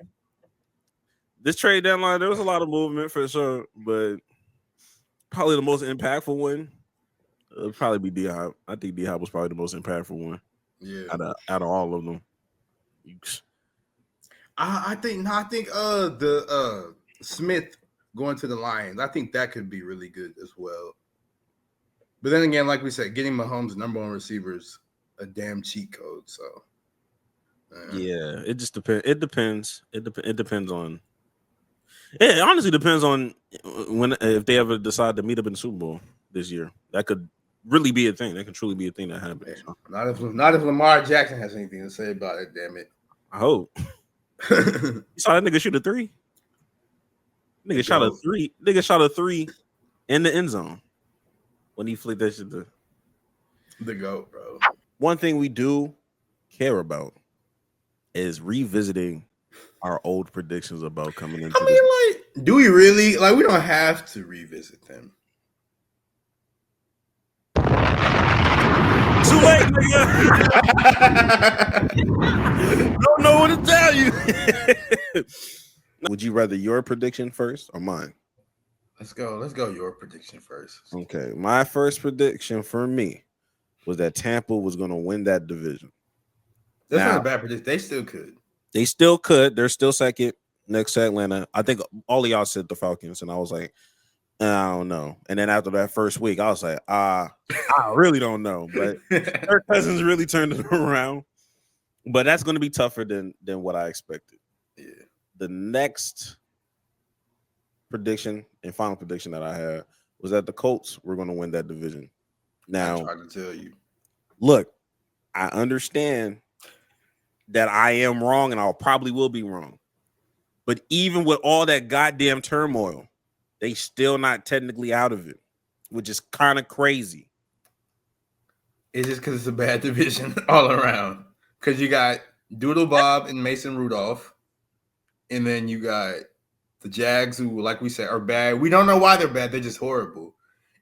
this trade deadline, there was a lot of movement for sure, but probably the most impactful one It'll probably be D-Hop. I think D-Hop was probably the most impactful one. Yeah. Out of all of them. I think the Smith going to the Lions. I think that could be really good as well. But then again, like we said, getting Mahomes' number one receivers a damn cheat code. So yeah, it just depends. It depends. It depends on. It honestly depends on if they ever decide to meet up in the Super Bowl this year. That could really be a thing. That could truly be a thing that happens. So. Not if Lamar Jackson has anything to say about it. Damn it! I hope. You saw that nigga shoot a 3. Nigga shot a 3. Nigga shot a 3 in the end zone when he flicked that shit to the GOAT, bro. One thing we do care about is revisiting our old predictions about coming into. I mean, like, do we really? Like, we don't have to revisit them. Too late, nigga. Don't know what to tell you. Would you rather your prediction first or mine? Let's go. Your prediction first. Okay, my first prediction for me was that Tampa was going to win that division. That's not a bad prediction. They still could. They still could. They're still second next to Atlanta. I think all of y'all said the Falcons, and I was like, I don't know. And then after that first week, I was like, I really don't know. But Kirk Cousins really turned it around. But that's going to be tougher than what I expected. Yeah. The next prediction and final prediction that I had was that the Colts were going to win that division. Now, I tried to tell you. Look, I understand that I am wrong and I probably will be wrong. But even with all that goddamn turmoil, they still not technically out of it, which is kind of crazy. It's just because it's a bad division all around. Because you got Doodle Bob and Mason Rudolph. And then you got the Jags, who, like we said, are bad. We don't know why they're bad. They're just horrible.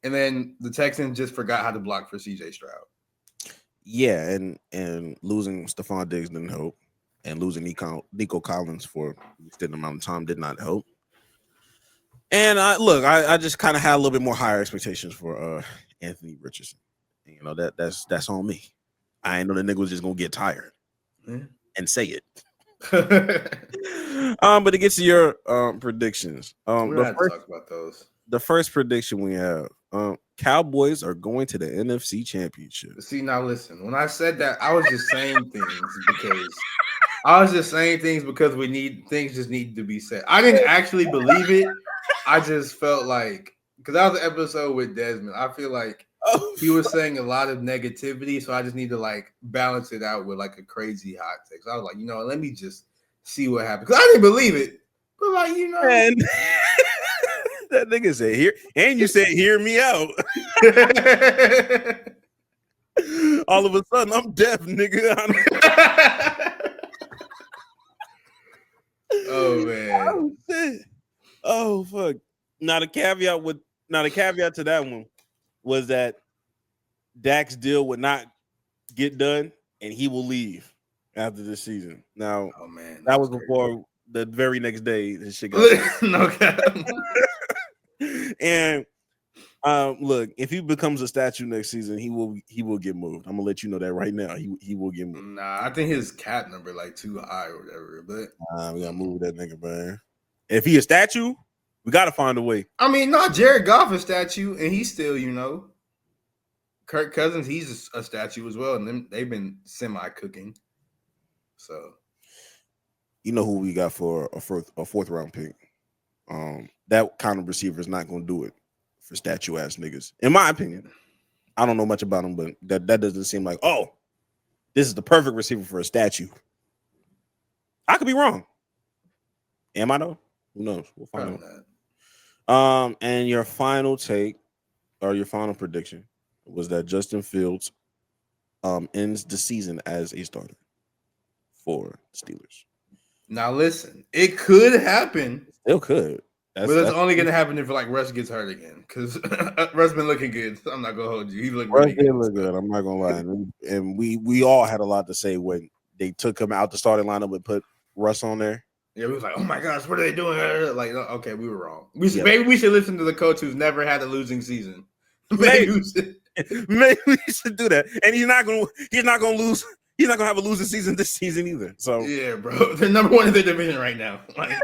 And then the Texans just forgot how to block for CJ Stroud. Yeah, and losing Stephon Diggs didn't help. And losing Nico Collins for a extended amount of time did not help. And I just kind of had a little bit more higher expectations for Anthony Richardson. You know, that's on me. I ain't know the nigga was just gonna get tired and say it. But to get to your predictions, We're not talk about those. The first prediction we have: Cowboys are going to the NFC Championship. See, now listen. When I said that, I was just saying things because things just need to be said. I didn't actually believe it. I just felt like, because that was the episode with Desmond. I feel like he was saying a lot of negativity, so I just need to like balance it out with like a crazy hot take. So I was like, let me just see what happens. Because I didn't believe it, but like, And that nigga said here, and you said hear me out. All of a sudden, I'm deaf, nigga. Oh man. Oh shit. Oh fuck. Now the caveat to that one was that Dak's deal would not get done and he will leave after this season. Now, oh man, that was before the very next day his shit got no cap. And look, if he becomes a statue next season, he will get moved. I'm gonna let you know that right now. He will get moved. Nah, I think his cap number like too high or whatever. But we gotta move that nigga, man. If he a statue, we gotta find a way. I mean, not Jared Goff a statue, and he's still, Kirk Cousins, he's a statue as well, and they've been semi-cooking. So, you know who we got for a fourth round pick? That kind of receiver is not gonna do it for statue ass niggas, in my opinion. I don't know much about him, but that doesn't seem like, this is the perfect receiver for a statue. I could be wrong. Am I though? Who knows? We'll find out. And your final take or your final prediction was that Justin Fields ends the season as a starter for Steelers. Now listen, it could happen. Still could. But it's only going to happen if like Russ gets hurt again, because Russ been looking good. So I'm not going to hold you. He looked Russ really did look good. I'm not going to lie. And we all had a lot to say when they took him out the starting lineup and put Russ on there. Yeah, we was like, oh my gosh, what are they doing? Like, okay, we were wrong. Maybe we should listen to the coach who's never had a losing season. Maybe Maybe we should do that. And he's not gonna lose. He's not gonna have a losing season this season either. So yeah, bro, they're number one in their division right now. Like,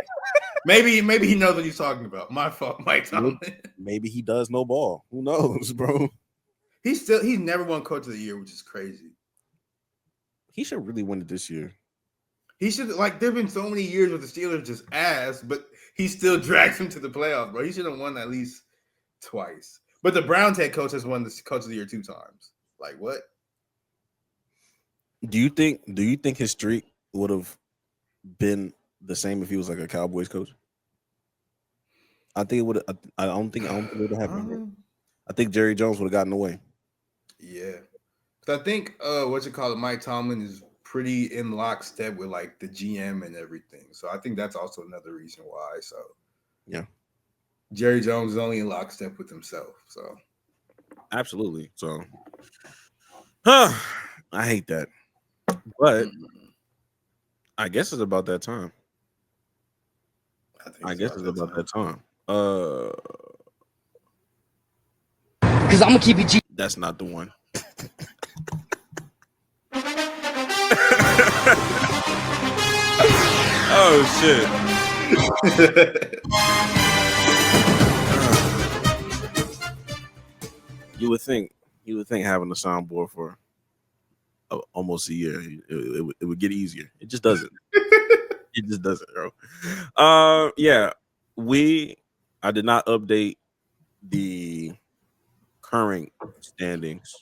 maybe he knows what he's talking about. My fault, Mike Tomlin. Maybe he does know ball. Who knows, bro? He's never won Coach of the Year, which is crazy. He should really win it this year. He should, like, there have been so many years where the Steelers just ass, but he still drags them to the playoffs, bro. He should have won at least twice. But the Browns head coach has won the Coach of the Year 2 times. Like, what? Do you think his streak would have been the same if he was like a Cowboys coach? I think it would. I don't think it would have happened. I think Jerry Jones would have gotten away. Yeah, because I think Mike Tomlin is pretty in lockstep with like the GM and everything. So I think that's also another reason why. So yeah, Jerry Jones is only in lockstep with himself. So absolutely. So, I hate that, but I guess it's about that time. I guess it's about that time. Because I'm gonna keep it G. That's not the one. Oh shit. You would think having a soundboard for almost a year, it would get easier. It just doesn't. It just doesn't, bro. Yeah, I did not update the current standings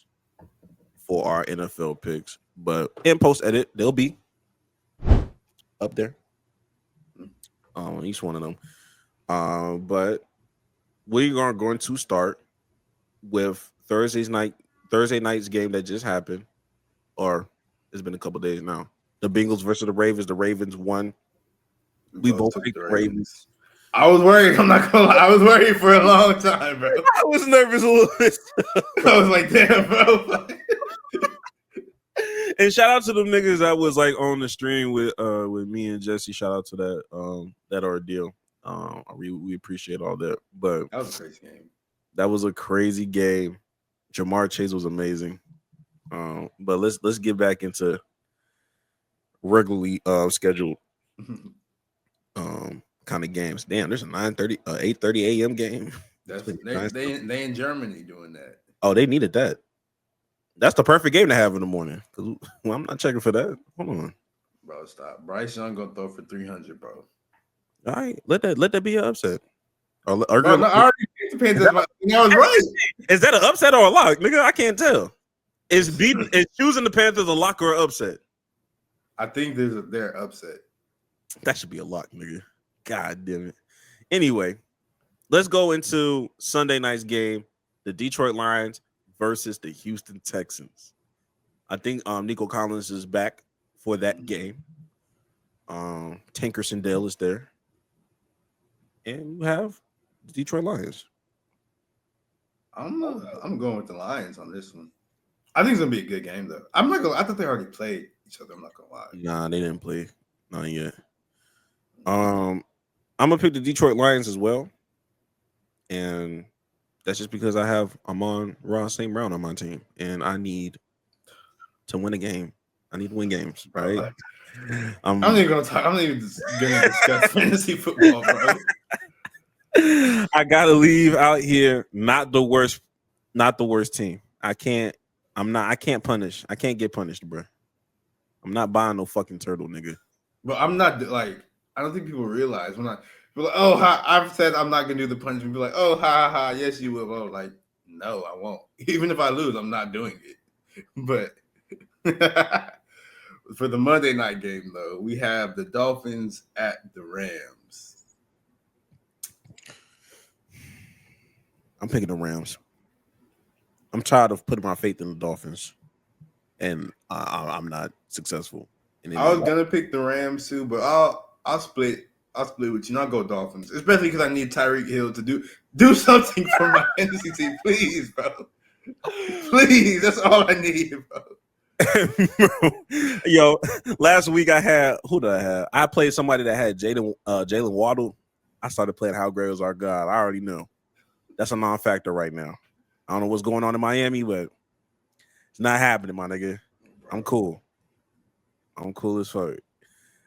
for our NFL picks, but in post edit they'll be up there. Each one of them. But we are going to start with Thursday night's game that just happened, or it's been a couple days now. The Bengals versus the Ravens. The Ravens won. We both picked the Ravens. I was worried. I'm not gonna lie. I was worried for a long time, bro. I was nervous a little bit. I was like, damn, bro. And shout out to them niggas that was like on the stream with me and Jesse. Shout out to that ordeal. We appreciate all that. But that was a crazy game. That was a crazy game. Jamar Chase was amazing. But let's get back into regularly scheduled kind of games. Damn, there's a 8:30 a.m. game. They in Germany doing that. Oh, they needed that. That's the perfect game to have in the morning. Well, I'm not checking for that. Hold on, bro. Stop. Bryce Young gonna throw for 300, bro. All right, let that be an upset. I already picked the Panthers. I was right. Is that an upset or a lock, nigga? I can't tell. Is choosing the Panthers a lock or an upset? I think they're upset. That should be a lock, nigga. God damn it. Anyway, let's go into Sunday night's game. The Detroit Lions versus the Houston Texans. I think Nico Collins is back for that game. Tankerson Dale is there. And you have the Detroit Lions. I'm going with the Lions on this one. I think it's gonna be a good game though. I'm not gonna. I thought they already played each other. I'm not gonna lie. Nah, they didn't play. Not yet. I'm gonna pick the Detroit Lions as well, and that's just because I'm on Ross St. Brown on my team, and I need to win a game. I need to win games, right? I'm not even gonna talk. I'm not even gonna discuss fantasy football, bro. I gotta leave out here not the worst team. I can't punish. I can't get punished, bro. I'm not buying no fucking turtle, nigga. But I'm not like, I don't think people realize when be like, oh, I've said I'm not gonna do the punishment. Be like, oh, ha, yes, you will. Oh, like, no, I won't. Even if I lose, I'm not doing it. But for the Monday night game, though, we have the Dolphins at the Rams. I'm picking the Rams. I'm tired of putting my faith in the Dolphins, and I'm not successful. I was gonna pick the Rams too, but I'll split. I'll split with you. I'll go Dolphins, especially because I need Tyreek Hill to do something for my fantasy team. Please, bro. Please, that's all I need, bro. Yo, last week who did I have? I played somebody that had Jalen Waddle. I started playing How Great Was Our God. I already know. That's a non-factor right now. I don't know what's going on in Miami, but it's not happening, my nigga. I'm cool. I'm cool as fuck.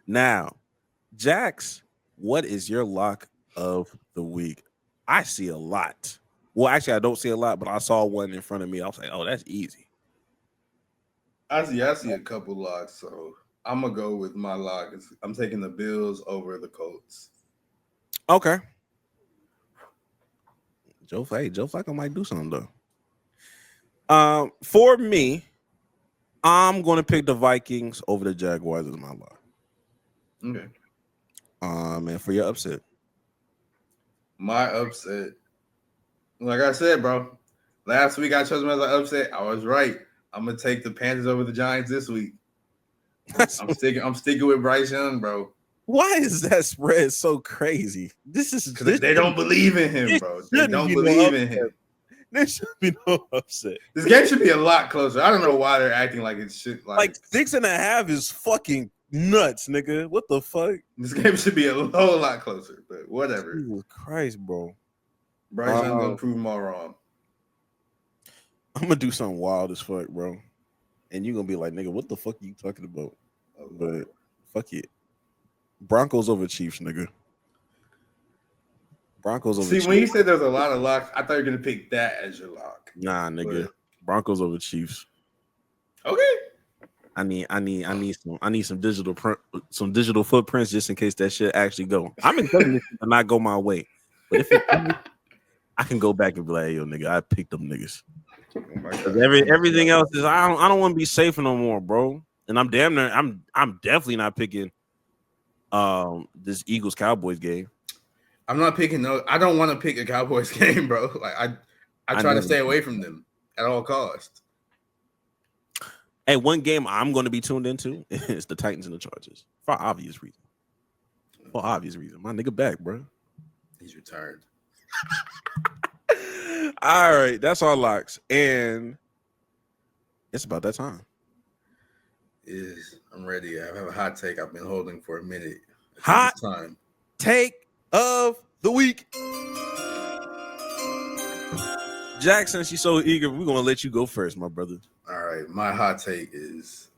Now, Jax, what is your lock of the week? I see a lot. Well, actually, I don't see a lot, but I saw one in front of me. I was like, oh, that's easy. I see a couple locks, so I'm gonna go with my lock. I'm taking the Bills over the Colts. Okay. Joe Flacco might do something though. For me, I'm gonna pick the Vikings over the Jaguars as my lock. Okay. And for your upset, my upset, like I said, bro, last week I chose them as an upset. I was right. I'm gonna take the Panthers over the Giants this week. I'm sticking with Bryce Young, bro. Why is that spread so crazy? This is because they don't believe in him, bro. They don't believe in him. There should be no upset. This game should be a lot closer. I don't know why they're acting like it should. Like 6.5 is fucking nuts, nigga. What the fuck? This game should be a whole lot closer, but whatever. Jesus Christ, bro. Bryce Young gonna prove them all wrong. I'm gonna do something wild as fuck, bro. And you're gonna be like, nigga, what the fuck are you talking about? But fuck it. Broncos over Chiefs, nigga. Broncos over See, Chiefs. when you said there's a lot of locks, I thought you were gonna pick that as your lock. Nah, nigga. Broncos over Chiefs. Okay. I need some digital footprints just in case that shit actually go. I'm expecting this to not go my way. But if it I can go back and be like, hey, yo, nigga, I picked them niggas. Everything else is I don't want to be safe no more, bro. And I'm definitely not picking this Eagles Cowboys game. I'm not picking no. I don't want to pick a Cowboys game, bro. Like I try to stay away from them at all costs. Hey, one game I'm going to be tuned into is the Titans and the Chargers for obvious reason. For obvious reason, my nigga back, bro. He's retired. All right, that's our locks, and it's about that time. I'm ready. I have a hot take I've been holding for a minute. Hot time. Take of the week. Jackson, she's so eager. We're gonna let you go first, my brother. All right, my hot take is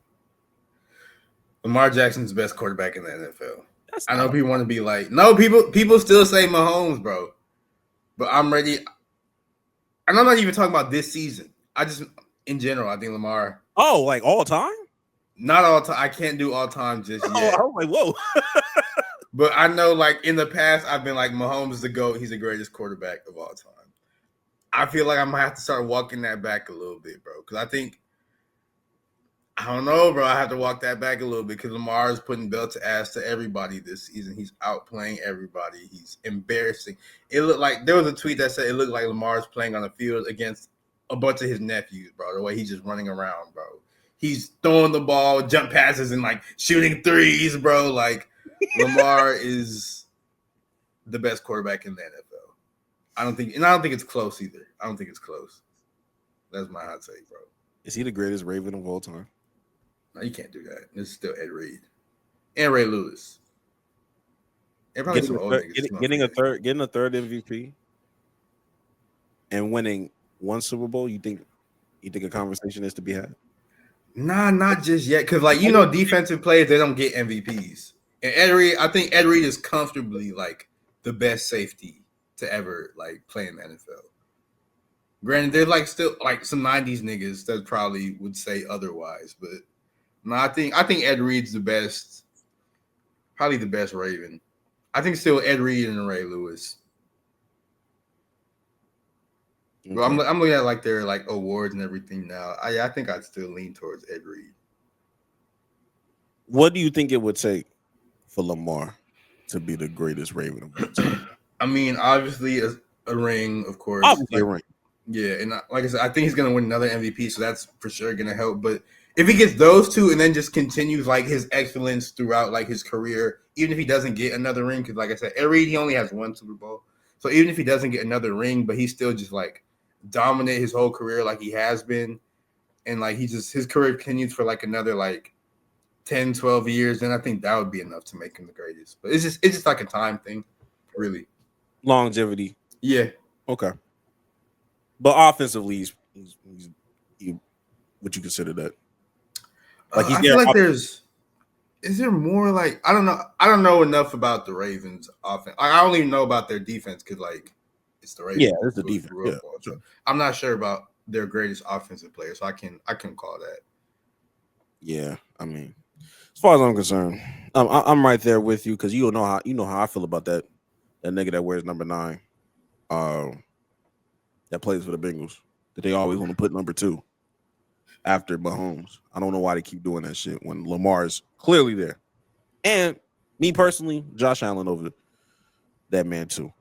Lamar Jackson's the best quarterback in the NFL. I know people want to be like, no, people still say Mahomes, bro. But I'm ready. And I'm not even talking about this season. I just, in general, I think Lamar. Oh, like all time? Not all time. I can't do all time just yet. Oh, I'm like, whoa. But I know, like, in the past, I've been like, Mahomes is the GOAT. He's the greatest quarterback of all time. I feel like I'm going to have to start walking that back a little bit, bro. Because I don't know, bro. I have to walk that back a little bit because Lamar is putting belt to ass to everybody this season. He's outplaying everybody. He's embarrassing. It looked like there was a tweet that said it looked like Lamar's playing on the field against a bunch of his nephews, bro. The way he's just running around, bro. He's throwing the ball, jump passes, and like shooting threes, bro. Like Lamar is the best quarterback in the NFL. I don't think it's close either. I don't think it's close. That's my hot take, bro. Is he the greatest Raven of all time? No, you can't do that. It's still Ed Reed and Ray Lewis. And probably getting a third MVP and winning one Super Bowl. You think a conversation is to be had? Nah, not just yet. Because defensive players, they don't get MVPs. And Ed Reed, I think Ed Reed is comfortably like the best safety to ever like play in the NFL. Granted, there's like still like some 90s niggas that probably would say otherwise, but no, I think Ed Reed's the best, probably the best Raven. I think still Ed Reed and Ray Lewis. Okay. But I'm looking at like their like awards and everything now. I think I'd still lean towards Ed Reed. What do you think it would take for Lamar to be the greatest Raven of all time? I mean, obviously a ring, of course. Obviously a ring. Yeah, and like I said, I think he's gonna win another MVP, so that's for sure gonna help. But if he gets those two and then just continues like his excellence throughout like his career, even if he doesn't get another ring, because like I said, Ed Reed, he only has one Super Bowl. So even if he doesn't get another ring, but he's still just like dominate his whole career like he has been, and like his career continues for like another like 10, 12 years, then I think that would be enough to make him the greatest. But it's just like a time thing, really. Longevity. Yeah. Okay. But offensively, he's would you consider that? Like he's I feel like is there more like I don't know enough about the Ravens offense. I don't even know about their defense because like it's the Ravens. Yeah, it's the defense. Yeah, so I'm not sure about their greatest offensive player, so I can call that. Yeah, I mean, as far as I'm concerned, I'm right there with you because you know how I feel about that nigga that wears number 9, that plays for the Bengals. That they always want to put number 2 after Mahomes. I don't know why they keep doing that shit when Lamar is clearly there. And me personally, Josh Allen over that man too.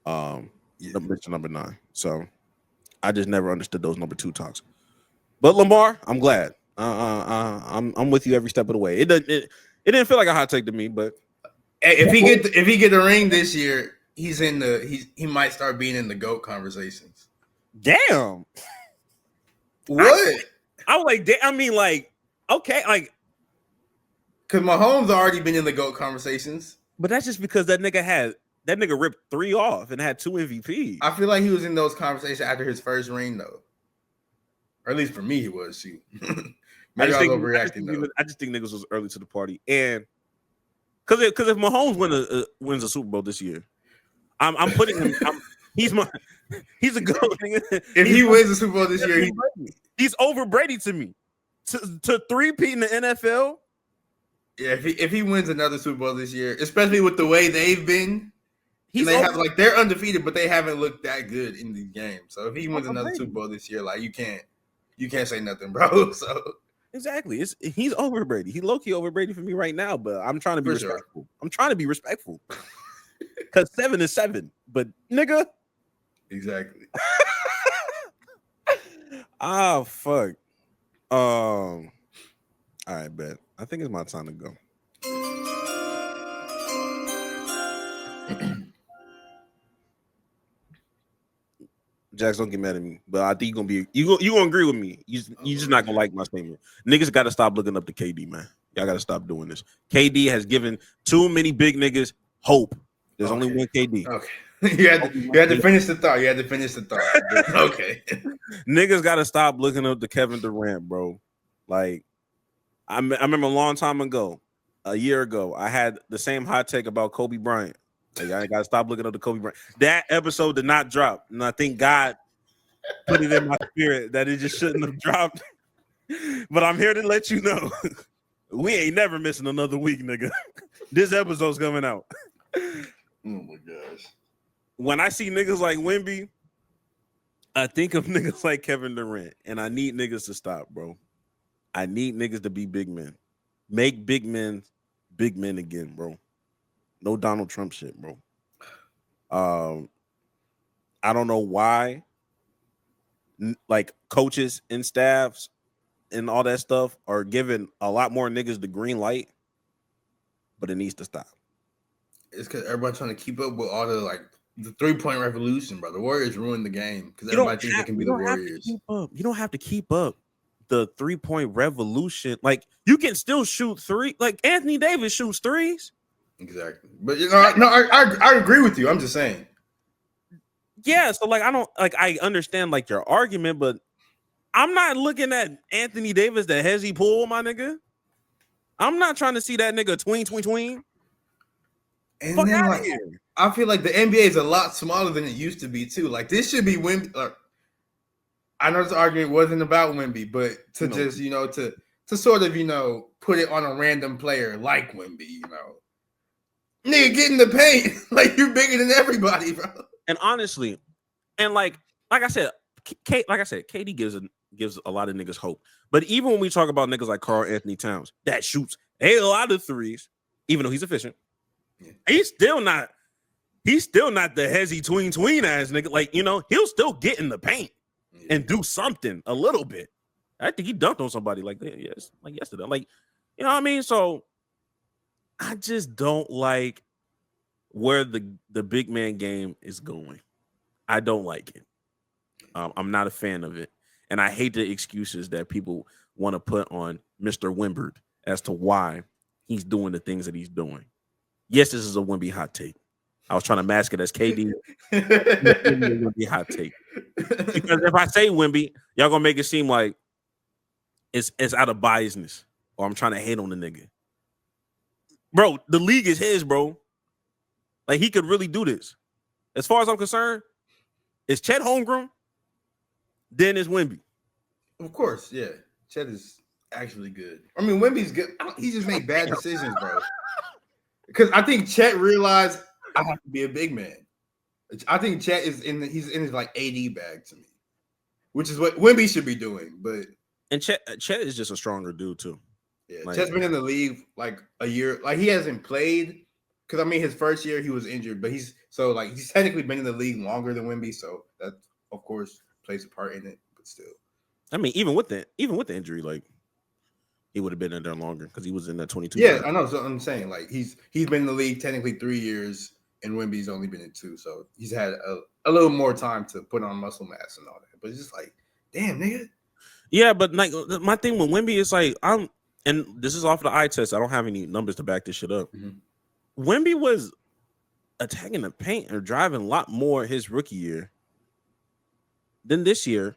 Number 9. So I just never understood those number 2 talks. But Lamar, I'm glad. I'm with you every step of the way. It didn't feel like a hot take to me, but if he get a ring this year, he might start being in the GOAT conversations. Damn. What? I was like, I mean, like, okay, like, because Mahomes already been in the GOAT conversations. But that's just because that nigga ripped 3 off and had 2 MVPs. I feel like he was in those conversations after his first ring, though. Or at least for me, he was. Shoot. Maybe I was overreacting. I just think niggas was early to the party, and because if Mahomes wins a Super Bowl this year, I'm putting him. He's a GOAT. If he wins the Super Bowl this year, he's over Brady to me. To 3-peat in the NFL. Yeah, if he wins another Super Bowl this year, especially with the way they've been, they're undefeated, but they haven't looked that good in these games. So if he wins another Super Bowl this year, like you can't say nothing, bro. So exactly, he's over Brady. He low key over Brady for me right now, but I'm trying to be respectful. Sure. I'm trying to be respectful because 7 is 7, but nigga, exactly. Ah, fuck. All right, bet. I think it's my time to go. Jax, don't get mad at me, but I think you gonna agree with me. You just not gonna like my statement. Niggas got to stop looking up to KD, man. Y'all got to stop doing this. KD has given too many big niggas hope. There's only one KD. Okay. You had to finish the thought. Okay. Niggas got to stop looking up to Kevin Durant, bro. Like, I remember a long time ago, a year ago, I had the same hot take about Kobe Bryant. Like, I got to stop looking up to Kobe Bryant. That episode did not drop, and I think God put it in my spirit that it just shouldn't have dropped. But I'm here to let you know, we ain't never missing another week, nigga. This episode's coming out. Oh my gosh. When I see niggas like Wemby, I think of niggas like Kevin Durant, and I need niggas to stop, bro. I need niggas to be big men. Make big men again, bro. No Donald Trump shit, bro. I don't know why, like coaches and staffs and all that stuff are giving a lot more niggas the green light, but it needs to stop. It's because everybody's trying to keep up with all the 3-point revolution, bro. The Warriors ruined the game because everybody thinks they can be the Warriors. You don't have to keep up the 3-point revolution. Like, you can still shoot 3. Like, Anthony Davis shoots 3s. Exactly. But I agree with you. I'm just saying. Yeah, so I understand like your argument, but I'm not looking at Anthony Davis the hezzy pool, my nigga. I'm not trying to see that nigga tween. And fuck then, here. I feel like the NBA is a lot smaller than it used to be too. Like, this should be Wemby. I know this argument wasn't about Wemby, but to just to sort of put it on a random player like Wemby, nigga, get in the paint. Like, you're bigger than everybody, bro. And honestly, and like I said, KD gives a lot of niggas hope. But even when we talk about niggas like Karl Anthony Towns that shoots a lot of 3s, even though he's efficient, he's still not the hezzy tween ass nigga. Like, he'll still get in the paint and do something a little bit. I think he dunked on somebody like yesterday. Like, you know what I mean? So I just don't like where the big man game is going. I don't like it. I'm not a fan of it. And I hate the excuses that people want to put on Mr. Wembert as to why he's doing the things that he's doing. Yes, this is a Wemby hot take. I was trying to mask it as KD. It's gonna be a hot take. Because if I say Wemby, y'all gonna make it seem like it's out of biasness or I'm trying to hate on the nigga. Bro, the league is his, bro. Like he could really do this. As far as I'm concerned, it's Chet Holmgren, then it's Wemby. Of course, yeah. Chet is actually good. I mean, Wemby's good. He just made bad decisions, bro. Because I think Chet realized I have to be a big man. I think Chet he's in his like AD bag to me, which is what Wemby should be doing. And Chet is just a stronger dude too. Yeah, like, Chet's been in the league like a year. Like he hasn't played because I mean his first year he was injured, but he's technically been in the league longer than Wemby, so that of course plays a part in it. But still, I mean, even with the injury, like he would have been in there longer because he was in that 22. Yeah, I know. So I'm saying like he's been in the league technically 3 years, and Wemby's only been in 2, so he's had a little more time to put on muscle mass and all that. But it's just like, damn, nigga. Yeah, but like my thing with Wemby is like and this is off the eye test. I don't have any numbers to back this shit up. Mm-hmm. Wemby was attacking the paint or driving a lot more his rookie year than this year,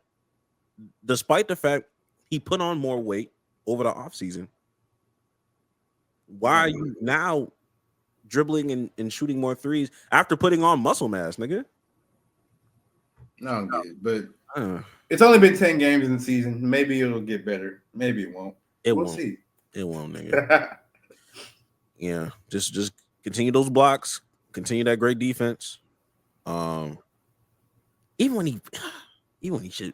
despite the fact he put on more weight over the offseason. Why are you now dribbling and shooting more threes after putting on muscle mass, nigga? No, I'm good, but it's only been 10 games in the season. Maybe it'll get better. Maybe it won't. We'll see. It won't, nigga. Yeah, just continue those blocks, continue that great defense. Even when he should.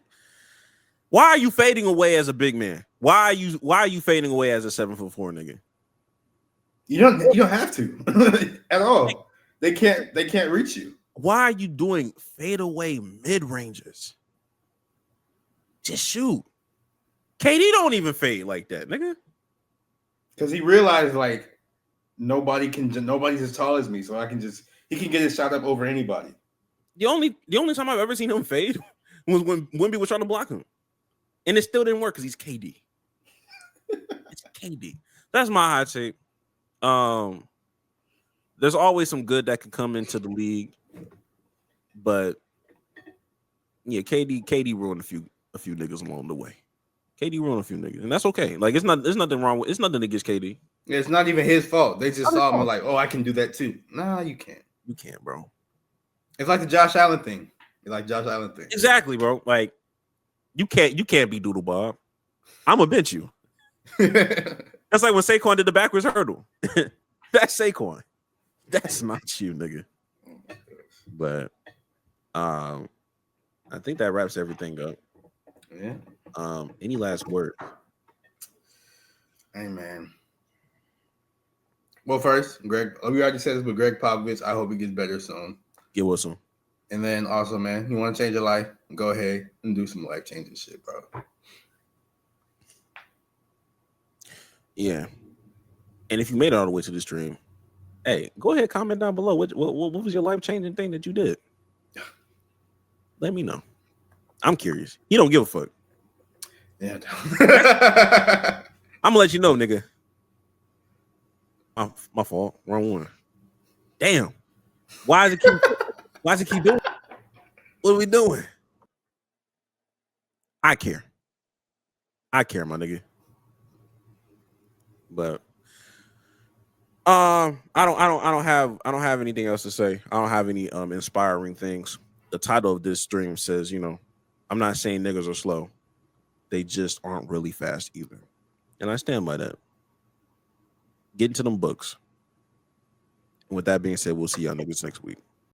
Why are you fading away as a big man? Why are you fading away as a 7'4" nigga? You don't have to at all. They can't reach you. Why are you doing fadeaway mid-rangers? Just shoot. KD don't even fade like that, nigga. Because he realized like nobody's as tall as me, so he can get his shot up over anybody. The only time I've ever seen him fade was when Wemby was trying to block him. And it still didn't work because he's KD. It's KD. That's my hot take. There's always some good that can come into the league, but yeah, KD ruined a few niggas along the way. KD ruined a few niggas, and that's okay. Like there's nothing wrong with it's nothing against KD. It's not even his fault. They just saw him and like, oh, I can do that too. Nah, you can't. You can't, bro. It's like the Josh Allen thing. Exactly, bro. Like you can't be Doodle Bob. I'm gonna bench you. That's like when Saquon did the backwards hurdle. That's Saquon. That's not you, nigga. But I think that wraps everything up. Yeah. Any last word? Hey man. Well, first, Greg, we already said this, but Greg Popovich, I hope he gets better soon. Get with him. And then also, man, you want to change your life? Go ahead and do some life-changing shit, bro. Yeah. And if you made it all the way to the stream, hey, go ahead, comment down below. What was your life-changing thing that you did? Let me know. I'm curious. You don't give a fuck. Yeah. I'm gonna let you know, nigga. My fault. Wrong one. Damn. Why does it keep doing? What are we doing? I care, my nigga. But I don't have anything else to say. I don't have any inspiring things. The title of this stream says, I'm not saying niggas are slow. They just aren't really fast either. And I stand by that. Get into them books. And with that being said, we'll see y'all niggas next week.